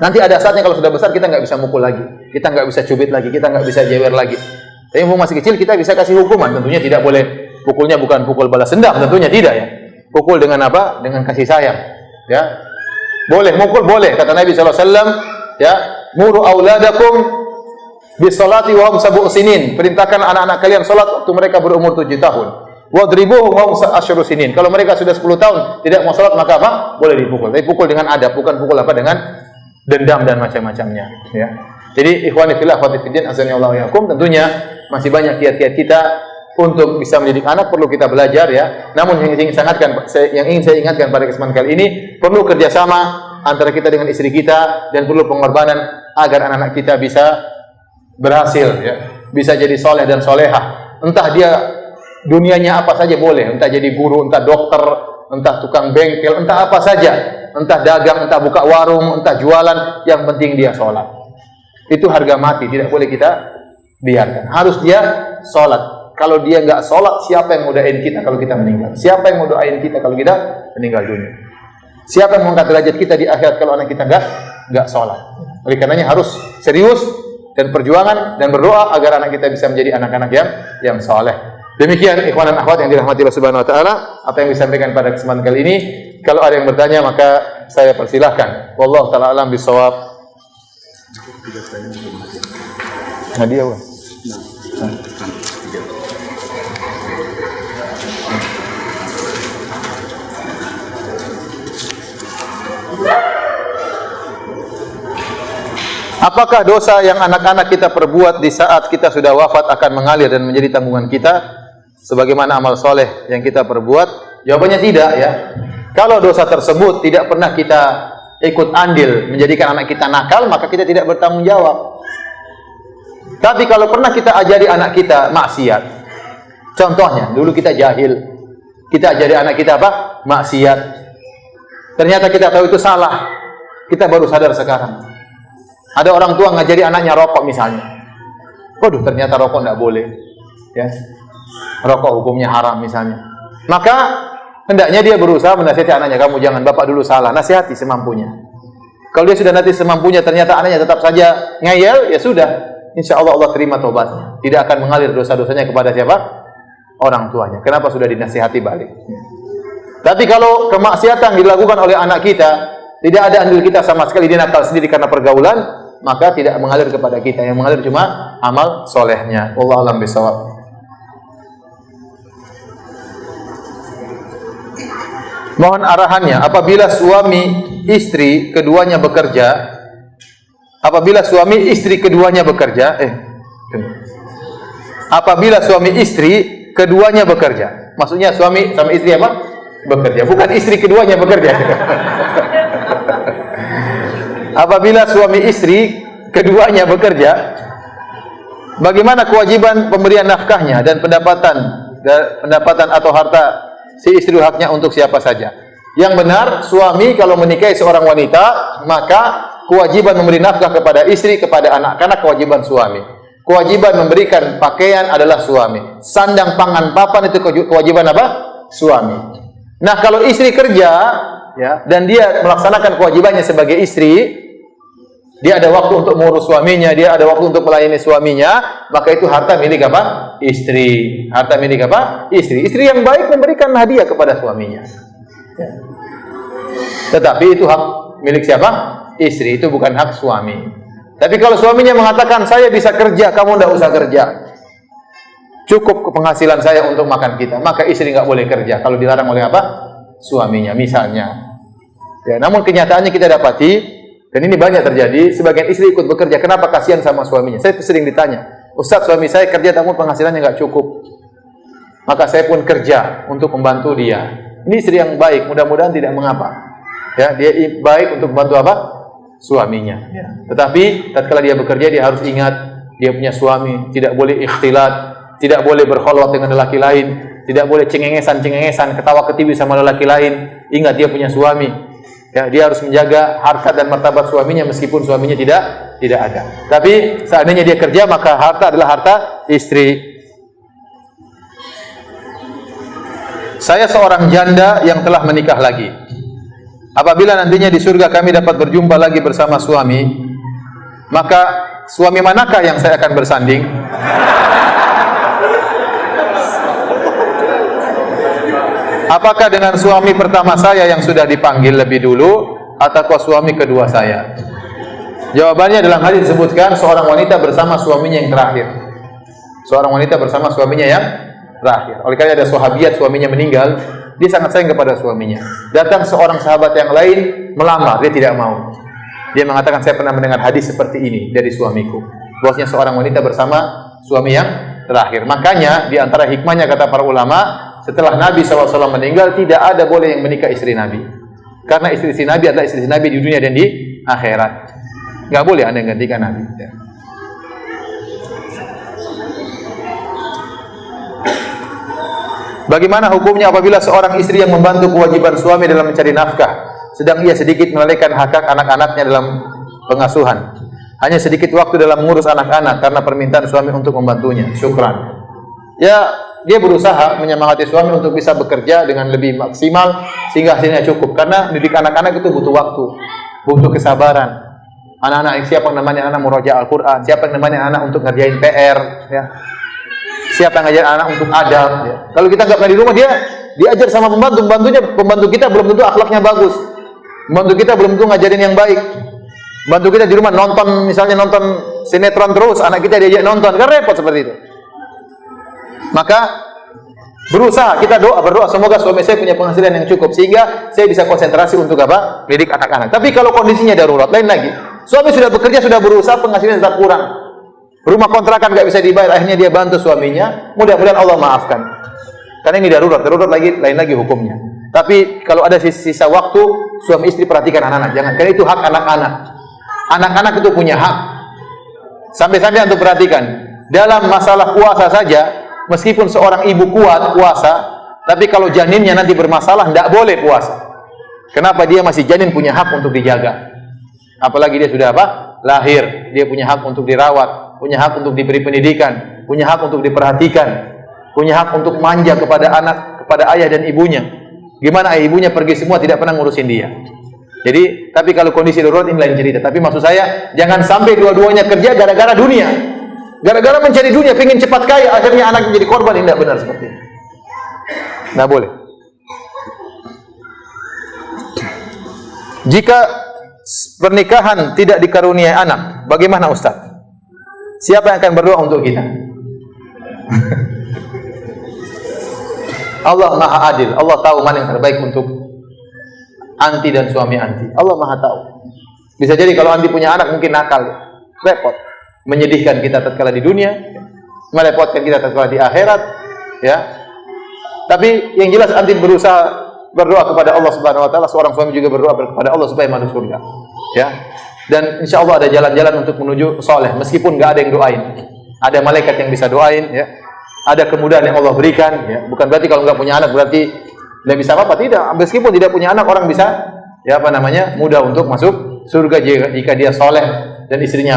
A: Nanti ada saatnya kalau sudah besar kita nggak bisa mukul lagi, kita nggak bisa cubit lagi, kita nggak bisa jewer lagi. Tapi masih kecil kita bisa kasih hukuman. Tentunya tidak boleh pukulnya bukan pukul balas dendam, tentunya tidak ya. Pukul dengan apa? Dengan kasih sayang. Ya, boleh mukul, boleh. Kata Nabi SAW, ya, muru auladakum bisolati wa hum sab'u sinin. Perintahkan anak-anak kalian salat waktu mereka berumur 7 tahun. Wadribuhum wa hum asyru sinin. Kalau mereka sudah 10 tahun tidak mau salat maka apa? Boleh dipukul. Tapi pukul dengan adab, bukan pukul apa dengan dendam dan macam-macamnya. Ya. Jadi ikhwani fillah akhwati fiddin azani Allah wa yakum, tentunya masih banyak kiat-kiat kita untuk bisa mendidik anak, perlu kita belajar ya. Namun yang ingin saya ingatkan pada kesempatan kali ini, perlu kerjasama antara kita dengan istri kita dan perlu pengorbanan agar anak-anak kita bisa berhasil ya, bisa jadi soleh dan solehah. Entah dia dunianya apa saja boleh, entah jadi guru, entah dokter, entah tukang bengkel, entah apa saja, entah dagang, entah buka warung, entah jualan, yang penting dia sholat. Itu harga mati, tidak boleh kita biarkan. Harus dia sholat. Kalau dia nggak sholat, siapa yang mau doain kita kalau kita meninggal? Siapa yang mau doain kita kalau kita meninggal dunia? Siapa yang mengangkat derajat kita di akhirat kalau anak kita nggak sholat? Oleh karenanya harus serius dan perjuangan dan berdoa agar anak kita bisa menjadi anak-anak yang saleh. Demikian ikhwan dan akhwat yang dirahmati Allah Subhanahu wa taala, apa yang disampaikan pada kesempatan kali ini. Kalau ada yang bertanya maka saya persilahkan. Wallahu taala alam bisawab. Hadiah, Bang. Apakah dosa yang anak-anak kita perbuat di saat kita sudah wafat akan mengalir dan menjadi tanggungan kita sebagaimana amal soleh yang kita perbuat? Jawabannya tidak, ya. Kalau dosa tersebut tidak pernah kita ikut andil menjadikan anak kita nakal, maka kita tidak bertanggung jawab. Tapi kalau pernah kita ajari anak kita maksiat, contohnya dulu kita jahil, kita ajari anak kita apa? Maksiat. Ternyata kita tahu itu salah, kita baru sadar sekarang. Ada orang tua ngajari anaknya rokok misalnya. Waduh, ternyata rokok tidak boleh. Ya. Rokok hukumnya haram misalnya. Maka hendaknya dia berusaha menasihati anaknya, kamu jangan, bapak dulu salah, nasihati semampunya. Kalau dia sudah nasihati semampunya, ternyata anaknya tetap saja ngeyel, ya sudah. Insya Allah Allah terima taubatnya. Tidak akan mengalir dosa-dosanya kepada siapa? Orang tuanya. Kenapa sudah dinasihati balik? Tapi kalau kemaksiatan dilakukan oleh anak kita, tidak ada andil kita sama sekali, dia nakal sendiri karena pergaulan, maka tidak mengalir kepada kita. Yang mengalir cuma amal solehnya. Wallahu a'lam bishawab. Mohon arahannya, apabila suami istri keduanya bekerja, apabila suami istri keduanya bekerja, maksudnya suami sama istri apa? Bekerja, bukan istri keduanya bekerja. Apabila suami istri keduanya bekerja, bagaimana kewajiban pemberian nafkahnya dan pendapatan atau harta si istri haknya untuk siapa saja? Yang benar, suami kalau menikahi seorang wanita, maka kewajiban memberi nafkah kepada istri, kepada anak-anak kewajiban suami. Kewajiban memberikan pakaian adalah suami. Sandang, pangan, papan itu kewajiban apa? Suami. Nah, kalau istri kerja, ya, dan dia melaksanakan kewajibannya sebagai istri, dia ada waktu untuk mengurus suaminya, dia ada waktu untuk melayani suaminya, maka itu harta milik apa? Istri. Harta milik apa? Istri. Istri yang baik memberikan hadiah kepada suaminya. Ya. Tetapi itu hak milik siapa? Istri. Itu bukan hak suami. Tapi kalau suaminya mengatakan, saya bisa kerja, kamu tidak usah kerja, cukup penghasilan saya untuk makan kita, maka istri nggak boleh kerja kalau dilarang oleh apa? Suaminya, misalnya. Ya, namun kenyataannya kita dapati, dan ini banyak terjadi, sebagian istri ikut bekerja. Kenapa? Kasihan sama suaminya. Saya sering ditanya, Ustaz, suami saya kerja namun penghasilannya nggak cukup, maka saya pun kerja untuk membantu dia. Ini istri yang baik, mudah-mudahan tidak mengapa. Ya, dia baik untuk membantu apa? Suaminya. Ya. Tetapi tatkala dia bekerja, dia harus ingat dia punya suami, tidak boleh ikhtilat, tidak boleh berkholwat dengan lelaki lain, tidak boleh cengengesan, ketawa-ketiwi sama lelaki lain. Ingat dia punya suami. Ya, dia harus menjaga harkat dan martabat suaminya meskipun suaminya tidak ada. Tapi seandainya dia kerja, maka harta adalah harta istri. Saya seorang janda yang telah menikah lagi. Apabila nantinya di surga kami dapat berjumpa lagi bersama suami, maka suami manakah yang saya akan bersanding? Apakah dengan suami pertama saya yang sudah dipanggil lebih dulu, ataukah suami kedua saya? Jawabannya dalam hadis disebutkan seorang wanita bersama suaminya yang terakhir. Seorang wanita bersama suaminya yang terakhir. Oleh karena ada sahabiat suaminya meninggal, dia sangat sayang kepada suaminya. Datang seorang sahabat yang lain melamar, dia tidak mau. Dia mengatakan, saya pernah mendengar hadis seperti ini dari suamiku. Bahwasanya seorang wanita bersama suami yang terakhir. Makanya di antara hikmahnya kata para ulama, setelah Nabi SAW meninggal, tidak ada boleh yang menikah istri Nabi. Karena istri-istri Nabi adalah istri Nabi di dunia dan di akhirat. Nggak boleh Anda yang gantikan Nabi. Bagaimana hukumnya apabila seorang istri yang membantu kewajiban suami dalam mencari nafkah, sedang ia sedikit melalaikan hak anak-anaknya dalam pengasuhan? Hanya sedikit waktu dalam mengurus anak-anak karena permintaan suami untuk membantunya. Syukran. ya dia berusaha menyemangati suami untuk bisa bekerja dengan lebih maksimal sehingga hasilnya cukup. Karena didik anak-anak itu butuh waktu, butuh kesabaran. Anak-anak siapa yang namanya anak murojaah Al-Quran, siapa yang namanya anak untuk ngerjain PR, ya. Siapa yang ngajarin anak untuk adab, ya. Kalau kita nggak pernah di rumah, dia diajar sama pembantu kita belum tentu akhlaknya bagus, pembantu kita belum tentu ngajarin yang baik. Pembantu kita di rumah misalnya nonton sinetron terus, anak kita diajak nonton, kan repot seperti itu. Maka berusaha, kita berdoa semoga suami saya punya penghasilan yang cukup sehingga saya bisa konsentrasi untuk apa? Mendidik anak-anak. Tapi kalau kondisinya darurat, lain lagi. Suami sudah bekerja, sudah berusaha, penghasilan tetap kurang. Rumah kontrakan nggak bisa dibayar, akhirnya dia bantu suaminya. Mudah-mudahan Allah maafkan. Karena ini darurat lagi, lain lagi hukumnya. Tapi kalau ada sisa waktu, suami istri perhatikan anak-anak. Jangan, karena itu hak anak-anak. Anak-anak itu punya hak. Sampai-sampai untuk perhatikan. Dalam masalah puasa saja, meskipun seorang ibu kuat puasa, tapi kalau janinnya nanti bermasalah, tidak boleh puasa. Kenapa? Dia masih janin, punya hak untuk dijaga. Apalagi dia sudah lahir, dia punya hak untuk dirawat, punya hak untuk diberi pendidikan, punya hak untuk diperhatikan, punya hak untuk manja kepada anak, kepada ayah dan ibunya. Gimana ayah ibunya pergi semua tidak pernah ngurusin dia. Jadi, tapi kalau kondisi darurat ini lain cerita. Tapi maksud saya, jangan sampai dua-duanya kerja gara-gara dunia. Gara-gara mencari dunia, pengen cepat kaya, akhirnya anak menjadi korban. Ini tidak benar seperti ini. Tidak boleh. Jika pernikahan tidak dikaruniai anak, bagaimana Ustaz? Siapa yang akan berdoa untuk kita? Allah Maha Adil. Allah tahu mana yang terbaik untuk anti dan suami anti. Allah Maha tahu. Bisa jadi kalau anti punya anak mungkin nakal, repot, menyedihkan kita tatkala di dunia, merepotkan kita tatkala di akhirat, ya. Tapi yang jelas anti berusaha berdoa kepada Allah Subhanahu wa taala, seorang suami juga berdoa kepada Allah supaya masuk surga. Ya. Dan insya Allah ada jalan-jalan untuk menuju soleh, meskipun nggak ada yang doain. Ada malaikat yang bisa doain, ya. Ada kemudahan yang Allah berikan, ya. Bukan berarti kalau nggak punya anak berarti tidak bisa apa-apa, tidak. Meskipun tidak punya anak, orang bisa mudah untuk masuk surga jika dia soleh dan istrinya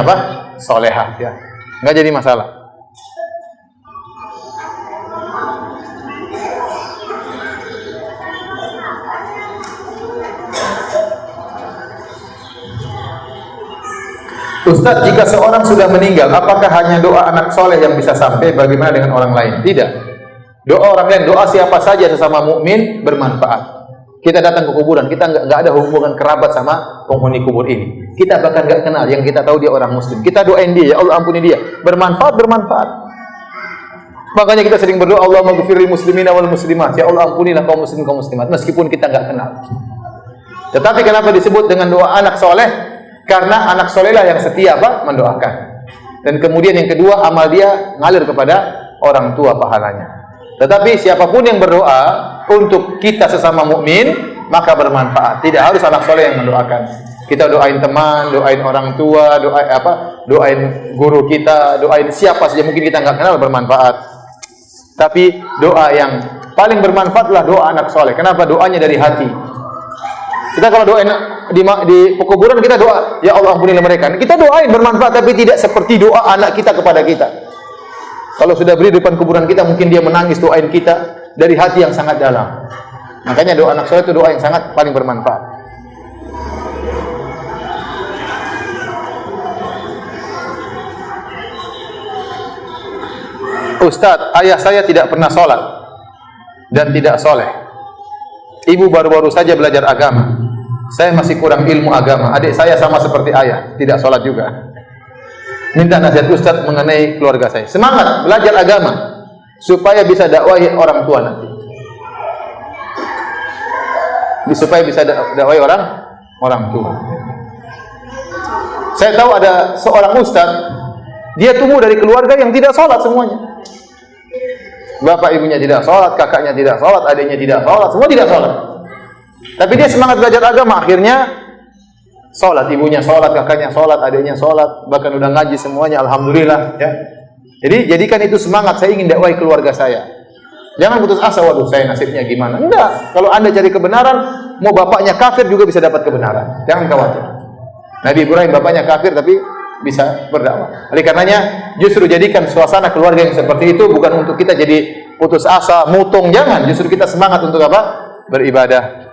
A: solehah, ya. Nggak jadi masalah. Ustaz, jika seorang sudah meninggal, apakah hanya doa anak soleh yang bisa sampai? Bagaimana dengan orang lain? Tidak. Doa orang lain, doa siapa saja sesama mukmin bermanfaat. Kita datang ke kuburan, kita nggak ada hubungan kerabat sama penghuni kubur ini. Kita bahkan nggak kenal, yang kita tahu dia orang muslim. Kita doain dia, ya Allah ampuni dia. Bermanfaat. Makanya kita sering berdoa, Allah maghfiril muslimina wal muslimat. Ya Allah ampunilah kaum muslimin kaum muslimat, meskipun kita nggak kenal. Tetapi kenapa disebut dengan doa anak soleh? Karena anak solehlah yang setia mendoakan. Dan kemudian yang kedua, amal dia ngalir kepada orang tua pahalanya. Tetapi siapapun yang berdoa untuk kita sesama mukmin, maka bermanfaat. Tidak harus anak soleh yang mendoakan. Kita doain teman, doain orang tua, doain guru kita, doain siapa saja mungkin kita nggak kenal, bermanfaat. Tapi doa yang paling bermanfaat adalah doa anak soleh. Kenapa? Doanya dari hati. Kita kalau doain di kuburan, kita doa, ya Allah ampunilah mereka. Kita doain bermanfaat, tapi tidak seperti doa anak kita kepada kita. Kalau sudah beri di depan kuburan kita, mungkin dia menangis, doain kita dari hati yang sangat dalam. Makanya doa anak soleh itu doa yang sangat paling bermanfaat. Ustaz, ayah saya tidak pernah sholat dan tidak soleh. Ibu baru-baru saja belajar agama. Saya masih kurang ilmu agama. Adik saya sama seperti ayah, tidak sholat juga. Minta nasihat Ustaz mengenai keluarga saya. Semangat belajar agama supaya bisa dakwahi orang tua nanti. Supaya bisa dakwahi orang tua. Saya tahu ada seorang ustaz, dia tumbuh dari keluarga yang tidak sholat semuanya. Bapak ibunya tidak sholat, kakaknya tidak sholat, adiknya tidak sholat, semua tidak sholat. Tapi dia semangat belajar agama, akhirnya sholat, ibunya sholat, kakaknya sholat, adiknya sholat, bahkan udah ngaji semuanya, alhamdulillah. Ya. Jadi jadikan itu semangat, saya ingin dakwahi keluarga saya. Jangan putus asa, waduh saya nasibnya gimana. Enggak, kalau anda cari kebenaran, mau bapaknya kafir juga bisa dapat kebenaran. Jangan khawatir. Nabi Ibrahim bapaknya kafir, tapi bisa berdakwah. Oleh karenanya justru jadikan suasana keluarga yang seperti itu bukan untuk kita jadi putus asa, mutung, jangan. Justru kita semangat untuk apa? Beribadah.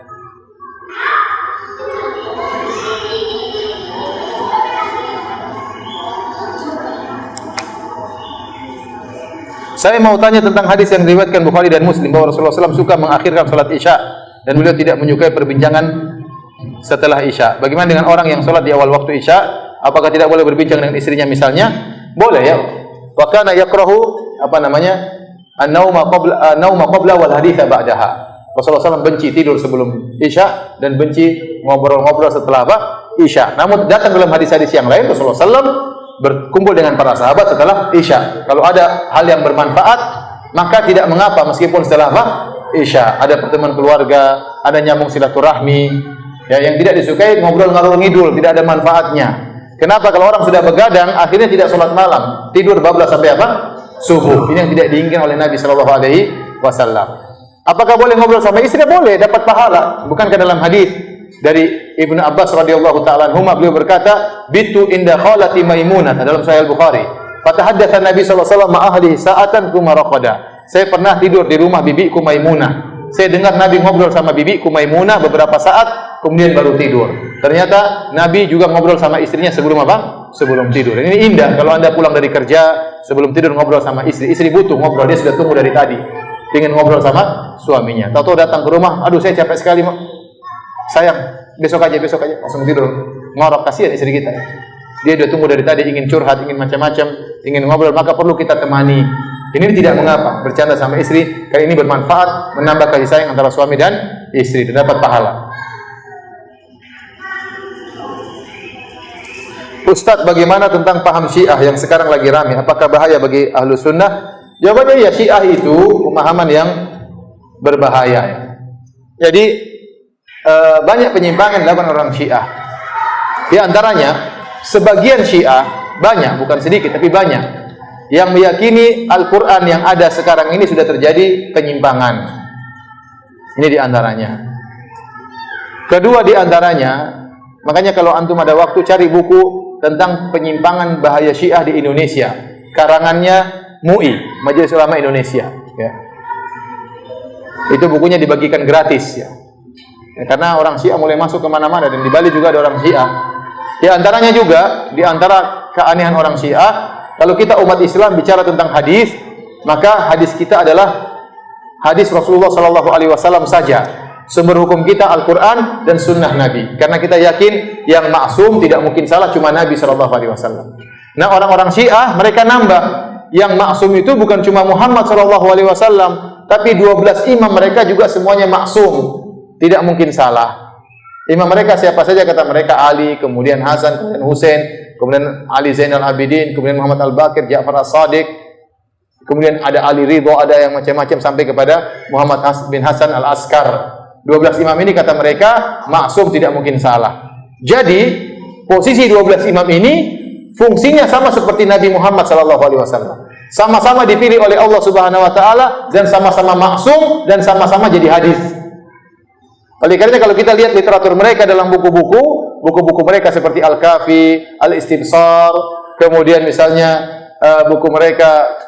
A: Saya mau tanya tentang hadis yang diriwayatkan Bukhari dan Muslim bahwa Rasulullah SAW suka mengakhirkan salat Isya dan beliau tidak menyukai perbincangan setelah Isya. Bagaimana dengan orang yang salat di awal waktu Isya? Apakah tidak boleh berbincang dengan istrinya misalnya? Boleh ya. Wa kana yakrahu an-nauma qabla wal haditha ba'daha. Rasulullah SAW benci tidur sebelum Isya dan benci ngobrol-ngobrol setelah apa? Isya. Namun datang dalam hadis-hadis yang lain Rasulullah SAW berkumpul dengan para sahabat setelah Isya. Kalau ada hal yang bermanfaat, maka tidak mengapa meskipun setelah apa? Isya. Ada pertemuan keluarga, ada nyambung silaturahmi. Ya, yang tidak disukai ngobrol ngalor ngidul, tidak ada manfaatnya. Kenapa? Kalau orang sudah begadang, akhirnya tidak sholat malam, tidur bablas sampai apa? Subuh. Ini yang tidak diinginkan oleh Nabi Shallallahu Alaihi Wasallam. Apakah boleh ngobrol sama istri? Boleh, dapat pahala. Bukankah dalam hadis dari Ibnu Abbas radhiyallahu taala anhuma beliau berkata, "Bitu inda khalati Maimunah" dalam Sahih Bukhari. Fatahaddatsa Nabi sallallahu alaihi wasallam ma'ahlihi sa'atan tsumma raqada. Saya pernah tidur di rumah bibiku Maimunah. Saya dengar Nabi ngobrol sama bibiku Maimunah beberapa saat, kemudian baru tidur. Ternyata Nabi juga ngobrol sama istrinya sebelum apa? Sebelum tidur. Ini indah kalau Anda pulang dari kerja, sebelum tidur ngobrol sama istri. Istri butuh ngobrol, dia sudah tunggu dari tadi. Ingin ngobrol sama suaminya. Tahu-tahu datang ke rumah, "Aduh, saya capek sekali, sayang, besok aja, langsung tidur." Ngorok, kasihan istri kita. Dia udah tunggu dari tadi, ingin curhat, ingin macam-macam, ingin ngobrol, maka perlu kita temani. Ini tidak mengapa, bercanda sama istri, kali ini bermanfaat, menambah kasih sayang antara suami dan istri, dan dapat pahala. Ustaz, bagaimana tentang paham Syiah yang sekarang lagi ramai? Apakah bahaya bagi ahlu sunnah? Jawabannya ya, Syiah itu pemahaman yang berbahaya. Jadi banyak penyimpangan dilakukan orang Syiah. Di antaranya sebagian Syiah, banyak, bukan sedikit tapi banyak, yang meyakini Al-Quran yang ada sekarang ini sudah terjadi penyimpangan. Ini di antaranya. Kedua di antaranya, makanya kalau antum ada waktu cari buku tentang penyimpangan bahaya Syiah di Indonesia, karangannya MUI, Majelis Ulama Indonesia. Ya. Itu bukunya dibagikan gratis ya. Karena orang Syiah mulai masuk kemana-mana, dan di Bali juga ada orang Syiah. Di antaranya juga, di antara keanehan orang Syiah, kalau kita umat Islam bicara tentang hadis, maka hadis kita adalah hadis Rasulullah Sallallahu Alaihi Wasallam saja. Sumber hukum kita Al-Quran dan Sunnah Nabi. Karena kita yakin yang maksum tidak mungkin salah, cuma Nabi Sallallahu Alaihi Wasallam. Nah, orang-orang Syiah mereka nambah, yang maksum itu bukan cuma Muhammad Sallallahu Alaihi Wasallam, tapi 12 imam mereka juga semuanya maksum. Tidak mungkin salah. Imam mereka siapa saja? Kata mereka Ali, kemudian Hasan, kemudian Husain, kemudian Ali Zainal Abidin, kemudian Muhammad Al-Baqir, Ja'far As-Sadiq, kemudian ada Ali Ridho, ada yang macam-macam sampai kepada Muhammad bin Hasan Al-Askar. 12 imam ini kata mereka maksum, tidak mungkin salah. Jadi posisi 12 imam ini fungsinya sama seperti Nabi Muhammad SAW. Sama-sama dipilih oleh Allah Subhanahu Wa Taala dan sama-sama maksum dan sama-sama jadi hadis. Oleh karena kalau kita lihat literatur mereka dalam buku-buku mereka seperti Al-Kafi, Al-Istibsar, kemudian misalnya buku mereka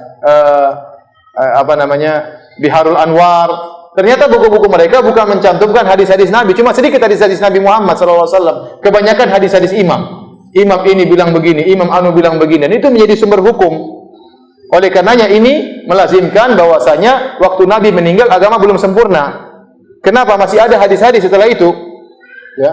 A: Biharul Anwar. Ternyata buku-buku mereka bukan mencantumkan hadis-hadis Nabi, cuma sedikit hadis-hadis Nabi Muhammad SAW. Kebanyakan hadis-hadis imam. Imam ini bilang begini, Imam Anu bilang begini, dan itu menjadi sumber hukum. Oleh karenanya ini melazimkan bahwasanya waktu Nabi meninggal agama belum sempurna. Kenapa masih ada hadis-hadis setelah itu? Ya.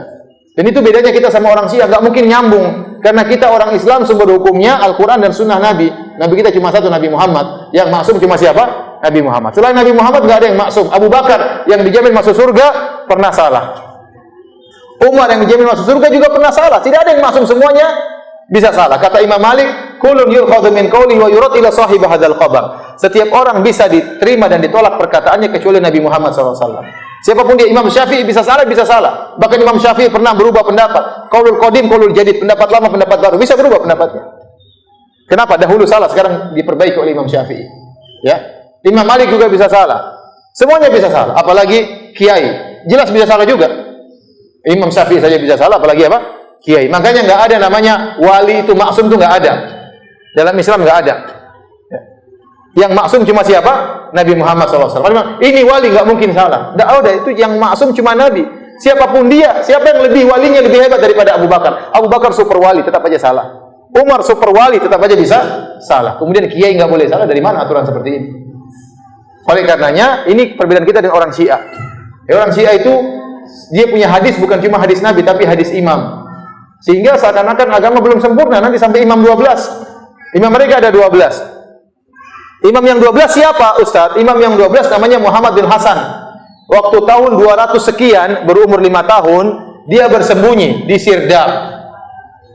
A: Dan itu bedanya kita sama orang Syiah, enggak mungkin nyambung. Karena kita orang Islam sumber hukumnya Al-Quran dan Sunnah Nabi. Nabi kita cuma satu, Nabi Muhammad. Yang maksum cuma siapa? Nabi Muhammad. Selain Nabi Muhammad enggak ada yang maksum. Abu Bakar yang dijamin masuk surga pernah salah. Umar yang dijamin masuk surga juga pernah salah. Tidak ada yang maksum, semuanya bisa salah. Kata Imam Malik, kullun yu'khadhu min qawli wa yurad ila sahib hadzal khabar. Setiap orang bisa diterima dan ditolak perkataannya kecuali Nabi Muhammad SAW. Siapapun dia, Imam Syafi'i bisa salah, bisa salah. Bahkan Imam Syafi'i pernah berubah pendapat. Qaulul qadim, qaulul jadid, pendapat lama, pendapat baru, bisa berubah pendapatnya. Kenapa? Dahulu salah, sekarang diperbaiki oleh Imam Syafi'i. Ya. Imam Malik juga bisa salah. Semuanya bisa salah, apalagi kiai. Jelas bisa salah juga. Imam Syafi'i saja bisa salah, apalagi apa? kiai. Makanya nggak ada namanya wali itu maksum, itu nggak ada. Dalam Islam nggak ada. Yang maksum cuma siapa? Nabi Muhammad SAW. Ini wali nggak mungkin salah. Nggak ada, itu yang maksum cuma Nabi. Siapapun dia, siapa yang lebih walinya lebih hebat daripada Abu Bakar? Abu Bakar super wali, tetap aja salah. Umar super wali, tetap aja bisa salah. Kemudian kiai nggak boleh salah. Dari mana aturan seperti ini? Oleh karenanya, ini perbedaan kita dengan orang Syiah. Orang Syiah itu dia punya hadis bukan cuma hadis Nabi, tapi hadis imam. Sehingga seakan-akan agama belum sempurna, nanti sampai imam 12. Imam mereka ada 12. Imam yang 12 siapa, Ustaz? Imam yang 12 namanya Muhammad bin Hasan. Waktu tahun 200 sekian, berumur 5 tahun, dia bersembunyi di Sirdab.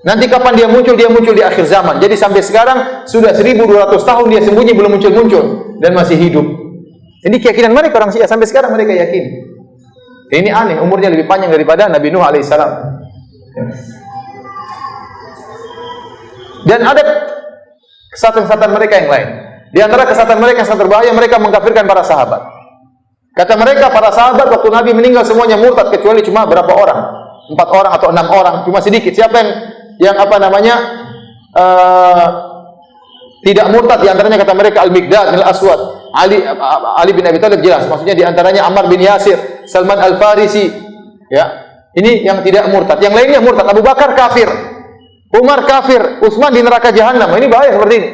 A: Nanti kapan dia muncul? Dia muncul di akhir zaman. Jadi sampai sekarang sudah 1200 tahun dia sembunyi, belum muncul-muncul dan masih hidup. Ini keyakinan mereka orang Syiah, sampai sekarang mereka yakin. Ini aneh, umurnya lebih panjang daripada Nabi Nuh alaihissalam. Dan ada kesatuan-kesatuan mereka yang lain. Di antara kesatuan mereka yang sangat berbahaya, mereka mengkafirkan para sahabat. Kata mereka, para sahabat waktu Nabi meninggal semuanya murtad kecuali cuma berapa orang? 4 orang atau 6 orang, cuma sedikit. Siapa yang tidak murtad? Di antaranya kata mereka Al-Miqdad, Al-Aswad, Ali bin Abi Thalib jelas. Maksudnya di antaranya Ammar bin Yasir, Salman Al-Farisi. Ya, ini yang tidak murtad. Yang lainnya murtad. Abu Bakar kafir, Umar kafir, Utsman di neraka jahanam. Ini bahaya seperti ini.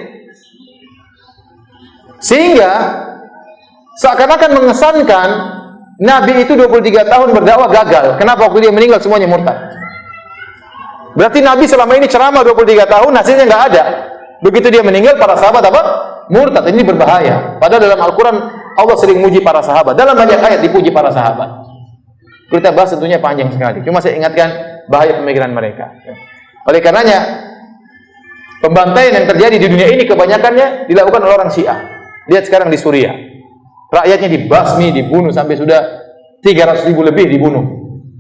A: Sehingga seakan-akan mengesankan Nabi itu 23 tahun berdakwah gagal. Kenapa waktu dia meninggal semuanya murtad? Berarti Nabi selama ini ceramah 23 tahun hasilnya nggak ada. Begitu dia meninggal para sahabat apa? Murtad. Ini berbahaya. Padahal dalam Al-Quran Allah sering muji para sahabat. Dalam banyak ayat dipuji para sahabat. Kita bahas tentunya panjang sekali. Cuma saya ingatkan bahaya pemikiran mereka. Oleh karenanya pembantaian yang terjadi di dunia ini kebanyakannya dilakukan oleh orang Syiah. Lihat sekarang di Suriah. Rakyatnya dibasmi, dibunuh sampai sudah 300.000 lebih dibunuh.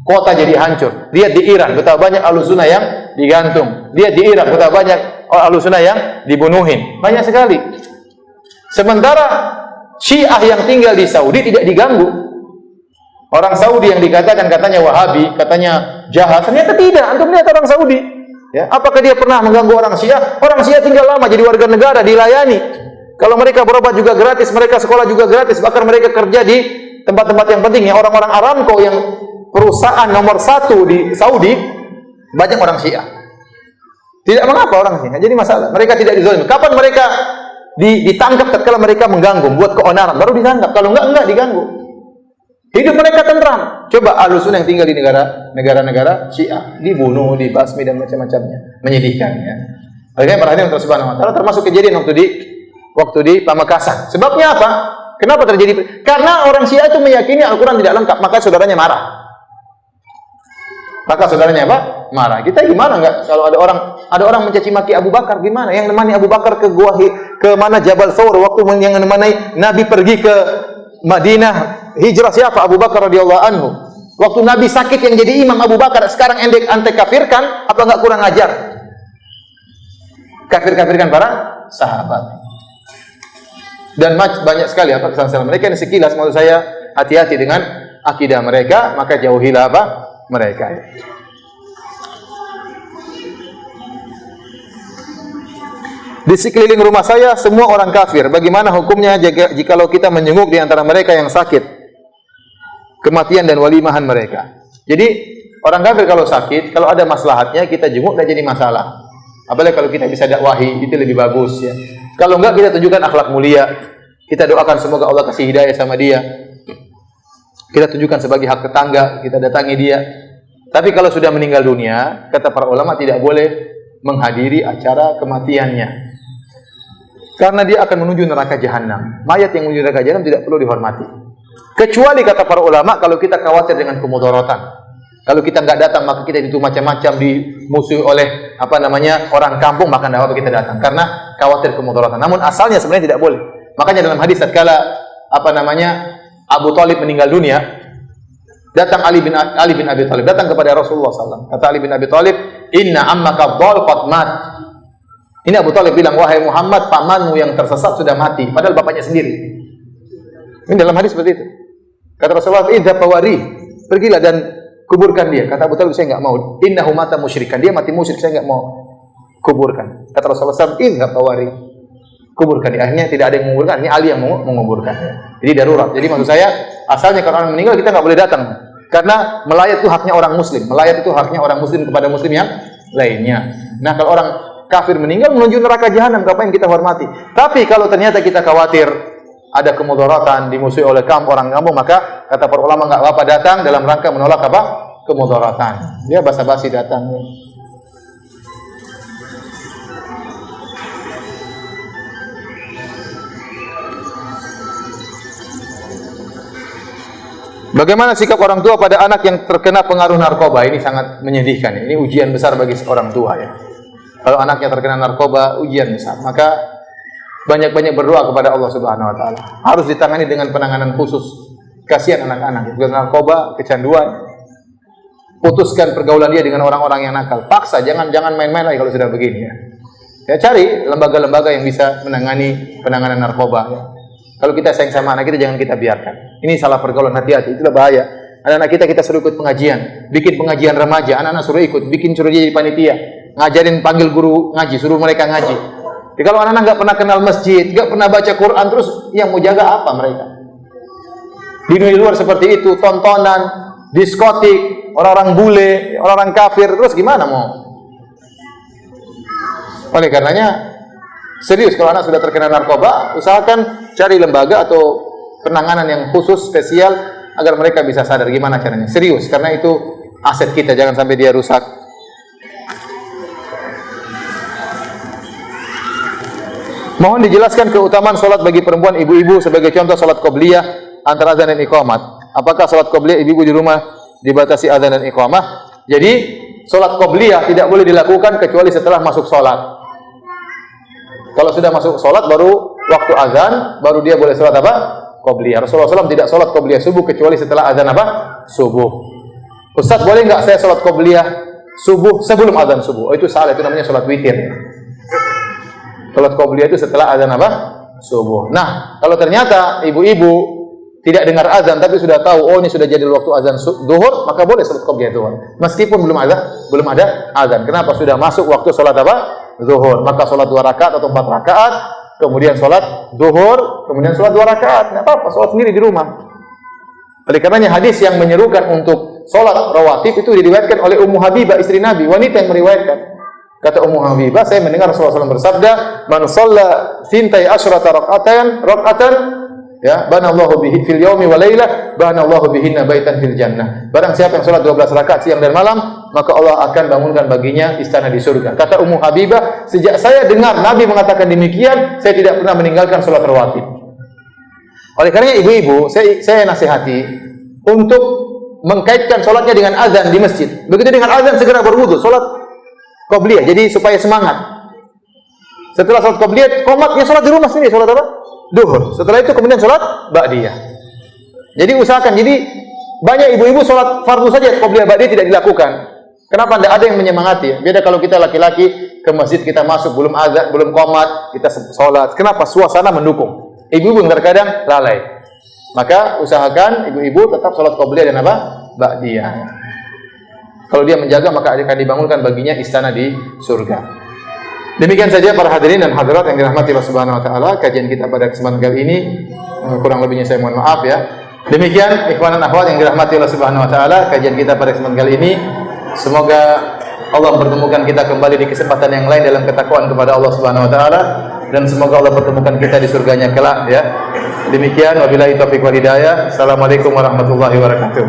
A: Kota jadi hancur. Lihat di Iran, betapa banyak Ahlussunnah yang digantung. Lihat di Irak, betapa banyak Ahlussunnah yang dibunuhin. Banyak sekali. Sementara Syiah yang tinggal di Saudi tidak diganggu. Orang Saudi yang dikatakan katanya Wahabi, katanya jahat, ternyata tidak. Antum lihat orang Saudi. Ya, apakah dia pernah mengganggu orang Syiah? Orang Syiah tinggal lama jadi warga negara, dilayani. Kalau mereka berobat juga gratis, mereka sekolah juga gratis, bahkan mereka kerja di tempat-tempat yang penting. Ya, orang-orang Aramco yang perusahaan nomor 1 di Saudi banyak orang Syiah. Tidak mengapa orang Syiah, jadi masalah. Mereka tidak dizalimi. Kapan mereka ditangkap? Tatkala mereka mengganggu, buat keonaran, baru ditangkap. Kalau enggak diganggu. Hidup mereka tentram. Coba Ahlussunnah yang tinggal di negara-negara Syiah dibunuh, dibasmi dan macam-macamnya, menyedihkan. Ya. Akhirnya perhatian Allah Subhanahu Wa Taala, termasuk kejadian waktu di Pamekasan. Sebabnya apa? Kenapa terjadi? Karena orang Syiah itu meyakini Al-Quran tidak lengkap, maka saudaranya marah. Marah. Kita gimana enggak? Kalau ada orang mencaci maki Abu Bakar, gimana? Yang nemani Abu Bakar ke mana Jabal Thawr waktu yang menemani Nabi pergi ke Madinah hijrah siapa? Abu Bakar radhiyallahu anhu. Waktu Nabi sakit yang jadi imam Abu Bakar, sekarang ente kafirkan, apa enggak kurang ajar? Kafirkan para sahabat. Dan banyak sekali apa kesalahan mereka. Ini sekilas maksud saya, hati-hati dengan akidah mereka, maka jauhilah mereka. Di sekeliling rumah saya semua orang kafir. Bagaimana hukumnya jikalau kita menjenguk di antara mereka yang sakit kematian dan walimahan mereka? Jadi orang kafir kalau sakit, kalau ada maslahatnya kita jenguk, tidak jadi masalah. Apalagi kalau kita bisa dakwahi, itu lebih bagus ya. Kalau enggak, kita tunjukkan akhlak mulia. Kita doakan semoga Allah kasih hidayah sama dia. Kita tunjukkan sebagai hak tetangga, kita datangi dia. Tapi kalau sudah meninggal dunia, kata para ulama tidak boleh menghadiri acara kematiannya. Karena dia akan menuju neraka jahanam. Mayat yang menuju neraka jahanam tidak perlu dihormati. Kecuali kata para ulama, kalau kita khawatir dengan kemudaratan. Kalau kita enggak datang, maka kita itu macam-macam dimusuhi oleh orang kampung, maka tidak apa kita datang karena khawatir kemudaratan. Namun asalnya sebenarnya tidak boleh. Makanya dalam hadis tatkala Abu Thalib meninggal dunia, datang Ali bin Abi Thalib datang kepada Rasulullah SAW. Kata Ali bin Abi Thalib, "Inna ammaka dhal qad mat." Ini Abu Thalib bilang, "Wahai Muhammad, pamanmu yang tersesat sudah mati." Padahal bapaknya sendiri. Ini dalam hadis seperti itu. Kata Rasulullah, "Idza fawari." Pergilah dan kuburkan dia. Kata Abu Talib, saya enggak mau. Innahu mata musyrikan. Dia mati musyrik, saya enggak mau kuburkan. Kata Rasulullah SAW, idhab fawari. Kuburkan dia. Akhirnya tidak ada yang menguburkan, ini Ali yang menguburkan. Jadi darurat. Jadi maksud saya, asalnya kalau orang meninggal kita enggak boleh datang. Karena melayat itu haknya orang muslim. Melayat itu haknya orang muslim kepada muslim yang lainnya. Nah, kalau orang kafir meninggal menuju neraka jahanam, ngapain kita hormati? Tapi kalau ternyata kita khawatir ada kemudaratan, dimusuhi oleh orang kampung, maka kata para ulama enggak apa-apa datang dalam rangka menolak apa? Kemudaratan. Dia basa-basi datang. Bagaimana sikap orang tua pada anak yang terkena pengaruh narkoba? Ini sangat menyedihkan. Ini ujian besar bagi seorang tua ya. Kalau anaknya terkena narkoba, ujian besar. Maka banyak-banyak berdoa kepada Allah Subhanahu wa taala. Harus ditangani dengan penanganan khusus. Kasihan anak-anak yang narkoba, kecanduan. Putuskan pergaulan dia dengan orang-orang yang nakal. Paksa, jangan main-main lagi kalau sudah begini ya. Ya cari lembaga-lembaga yang bisa menangani penanganan narkoba ya. Kalau kita sayang sama anak kita, jangan kita biarkan. Ini salah pergaulan, hati-hati, itulah bahaya. Anak-anak kita suruh ikut pengajian, bikin pengajian remaja, anak-anak suruh ikut, suruh jadi panitia, ngajarin, panggil guru ngaji, suruh mereka ngaji. Jadi kalau anak-anak nggak pernah kenal masjid, nggak pernah baca Quran, terus yang mau jaga apa mereka? Di luar seperti itu, tontonan, diskotik, orang-orang bule, orang-orang kafir, terus gimana mau? Oleh karenanya, serius kalau anak sudah terkena narkoba, usahakan cari lembaga atau penanganan yang khusus, spesial, agar mereka bisa sadar gimana caranya. Serius, karena itu aset kita, jangan sampai dia rusak. Mohon dijelaskan keutamaan salat bagi perempuan ibu-ibu sebagai contoh salat qobliyah antara azan dan iqamat. Apakah salat qobliyah ibu-ibu di rumah dibatasi azan dan iqamah? Jadi, salat qobliyah tidak boleh dilakukan kecuali setelah masuk salat. Kalau sudah masuk salat baru waktu azan, baru dia boleh salat apa? Qobliyah. Rasulullah SAW tidak salat qobliyah subuh kecuali setelah azan apa? Subuh. Ustaz, boleh enggak saya salat qobliyah subuh sebelum azan subuh? Oh, itu salah, itu namanya salat witir. Salat qobliyah itu setelah azan apa? Subuh. Nah, kalau ternyata ibu-ibu tidak dengar azan tapi sudah tahu, oh ini sudah jadi waktu azan zuhur, maka boleh salat qobliyah zuhur. Meskipun belum ada azan. Kenapa? Sudah masuk waktu salat apa? Zuhur. Maka salat 2 rakaat atau 4 rakaat, kemudian salat zuhur, kemudian salat 2 rakaat. Enggak apa-apa, salat sendiri di rumah. Oleh karenanya hadis yang menyerukan untuk salat rawatib itu diriwayatkan oleh Ummu Habibah, istri Nabi, wanita yang meriwayatkan. Kata Ummu Habibah, saya mendengar Rasulullah SAW bersabda, "Man shalla 12 raka'atan, ya, banallahu bihi fil yaumi wa lailah, banallahu bihinna baitan fil jannah." Barang siapa yang salat 12 rakaat siang dan malam, maka Allah akan bangunkan baginya istana di surga. Kata Ummu Habibah, sejak saya dengar Nabi mengatakan demikian, saya tidak pernah meninggalkan salat rawatib. Oleh karenanya ibu-ibu, saya nasihati untuk mengkaitkan salatnya dengan azan di masjid. Begitu dengan azan segera berwudu, salat qobliyah. Jadi supaya semangat. Setelah salat qobliyah, qomat ya salat di rumah sendiri, salat apa? Duhur. Setelah itu kemudian salat ba'diyah. Jadi usahakan. Jadi banyak ibu-ibu salat fardu saja, qobliyah ba'diyah tidak dilakukan. Kenapa? Tidak ada yang menyemangati. Beda kalau kita laki-laki ke masjid, kita masuk belum azan, belum qomat, kita salat. Kenapa? Suasana mendukung. Ibu-ibu terkadang lalai. Maka usahakan ibu-ibu tetap salat qobliyah dan apa? Ba'diyah. Kalau dia menjaga, maka akan dibangunkan baginya istana di surga. Demikian saja para hadirin dan hadirat yang dirahmati Allah Subhanahu wa taala, kajian kita pada kesempatan kali ini. Kurang lebihnya saya mohon maaf ya. Demikian ikhwan dan akhwat yang dirahmati Allah Subhanahu wa taala, kajian kita pada kesempatan kali ini. Semoga Allah mempertemukan kita kembali di kesempatan yang lain dalam ketakwaan kepada Allah Subhanahu wa taala, dan semoga Allah pertemukan kita di surganya kelak ya. Demikian wabillahi taufiq wal hidayah. Assalamualaikum warahmatullahi wabarakatuh.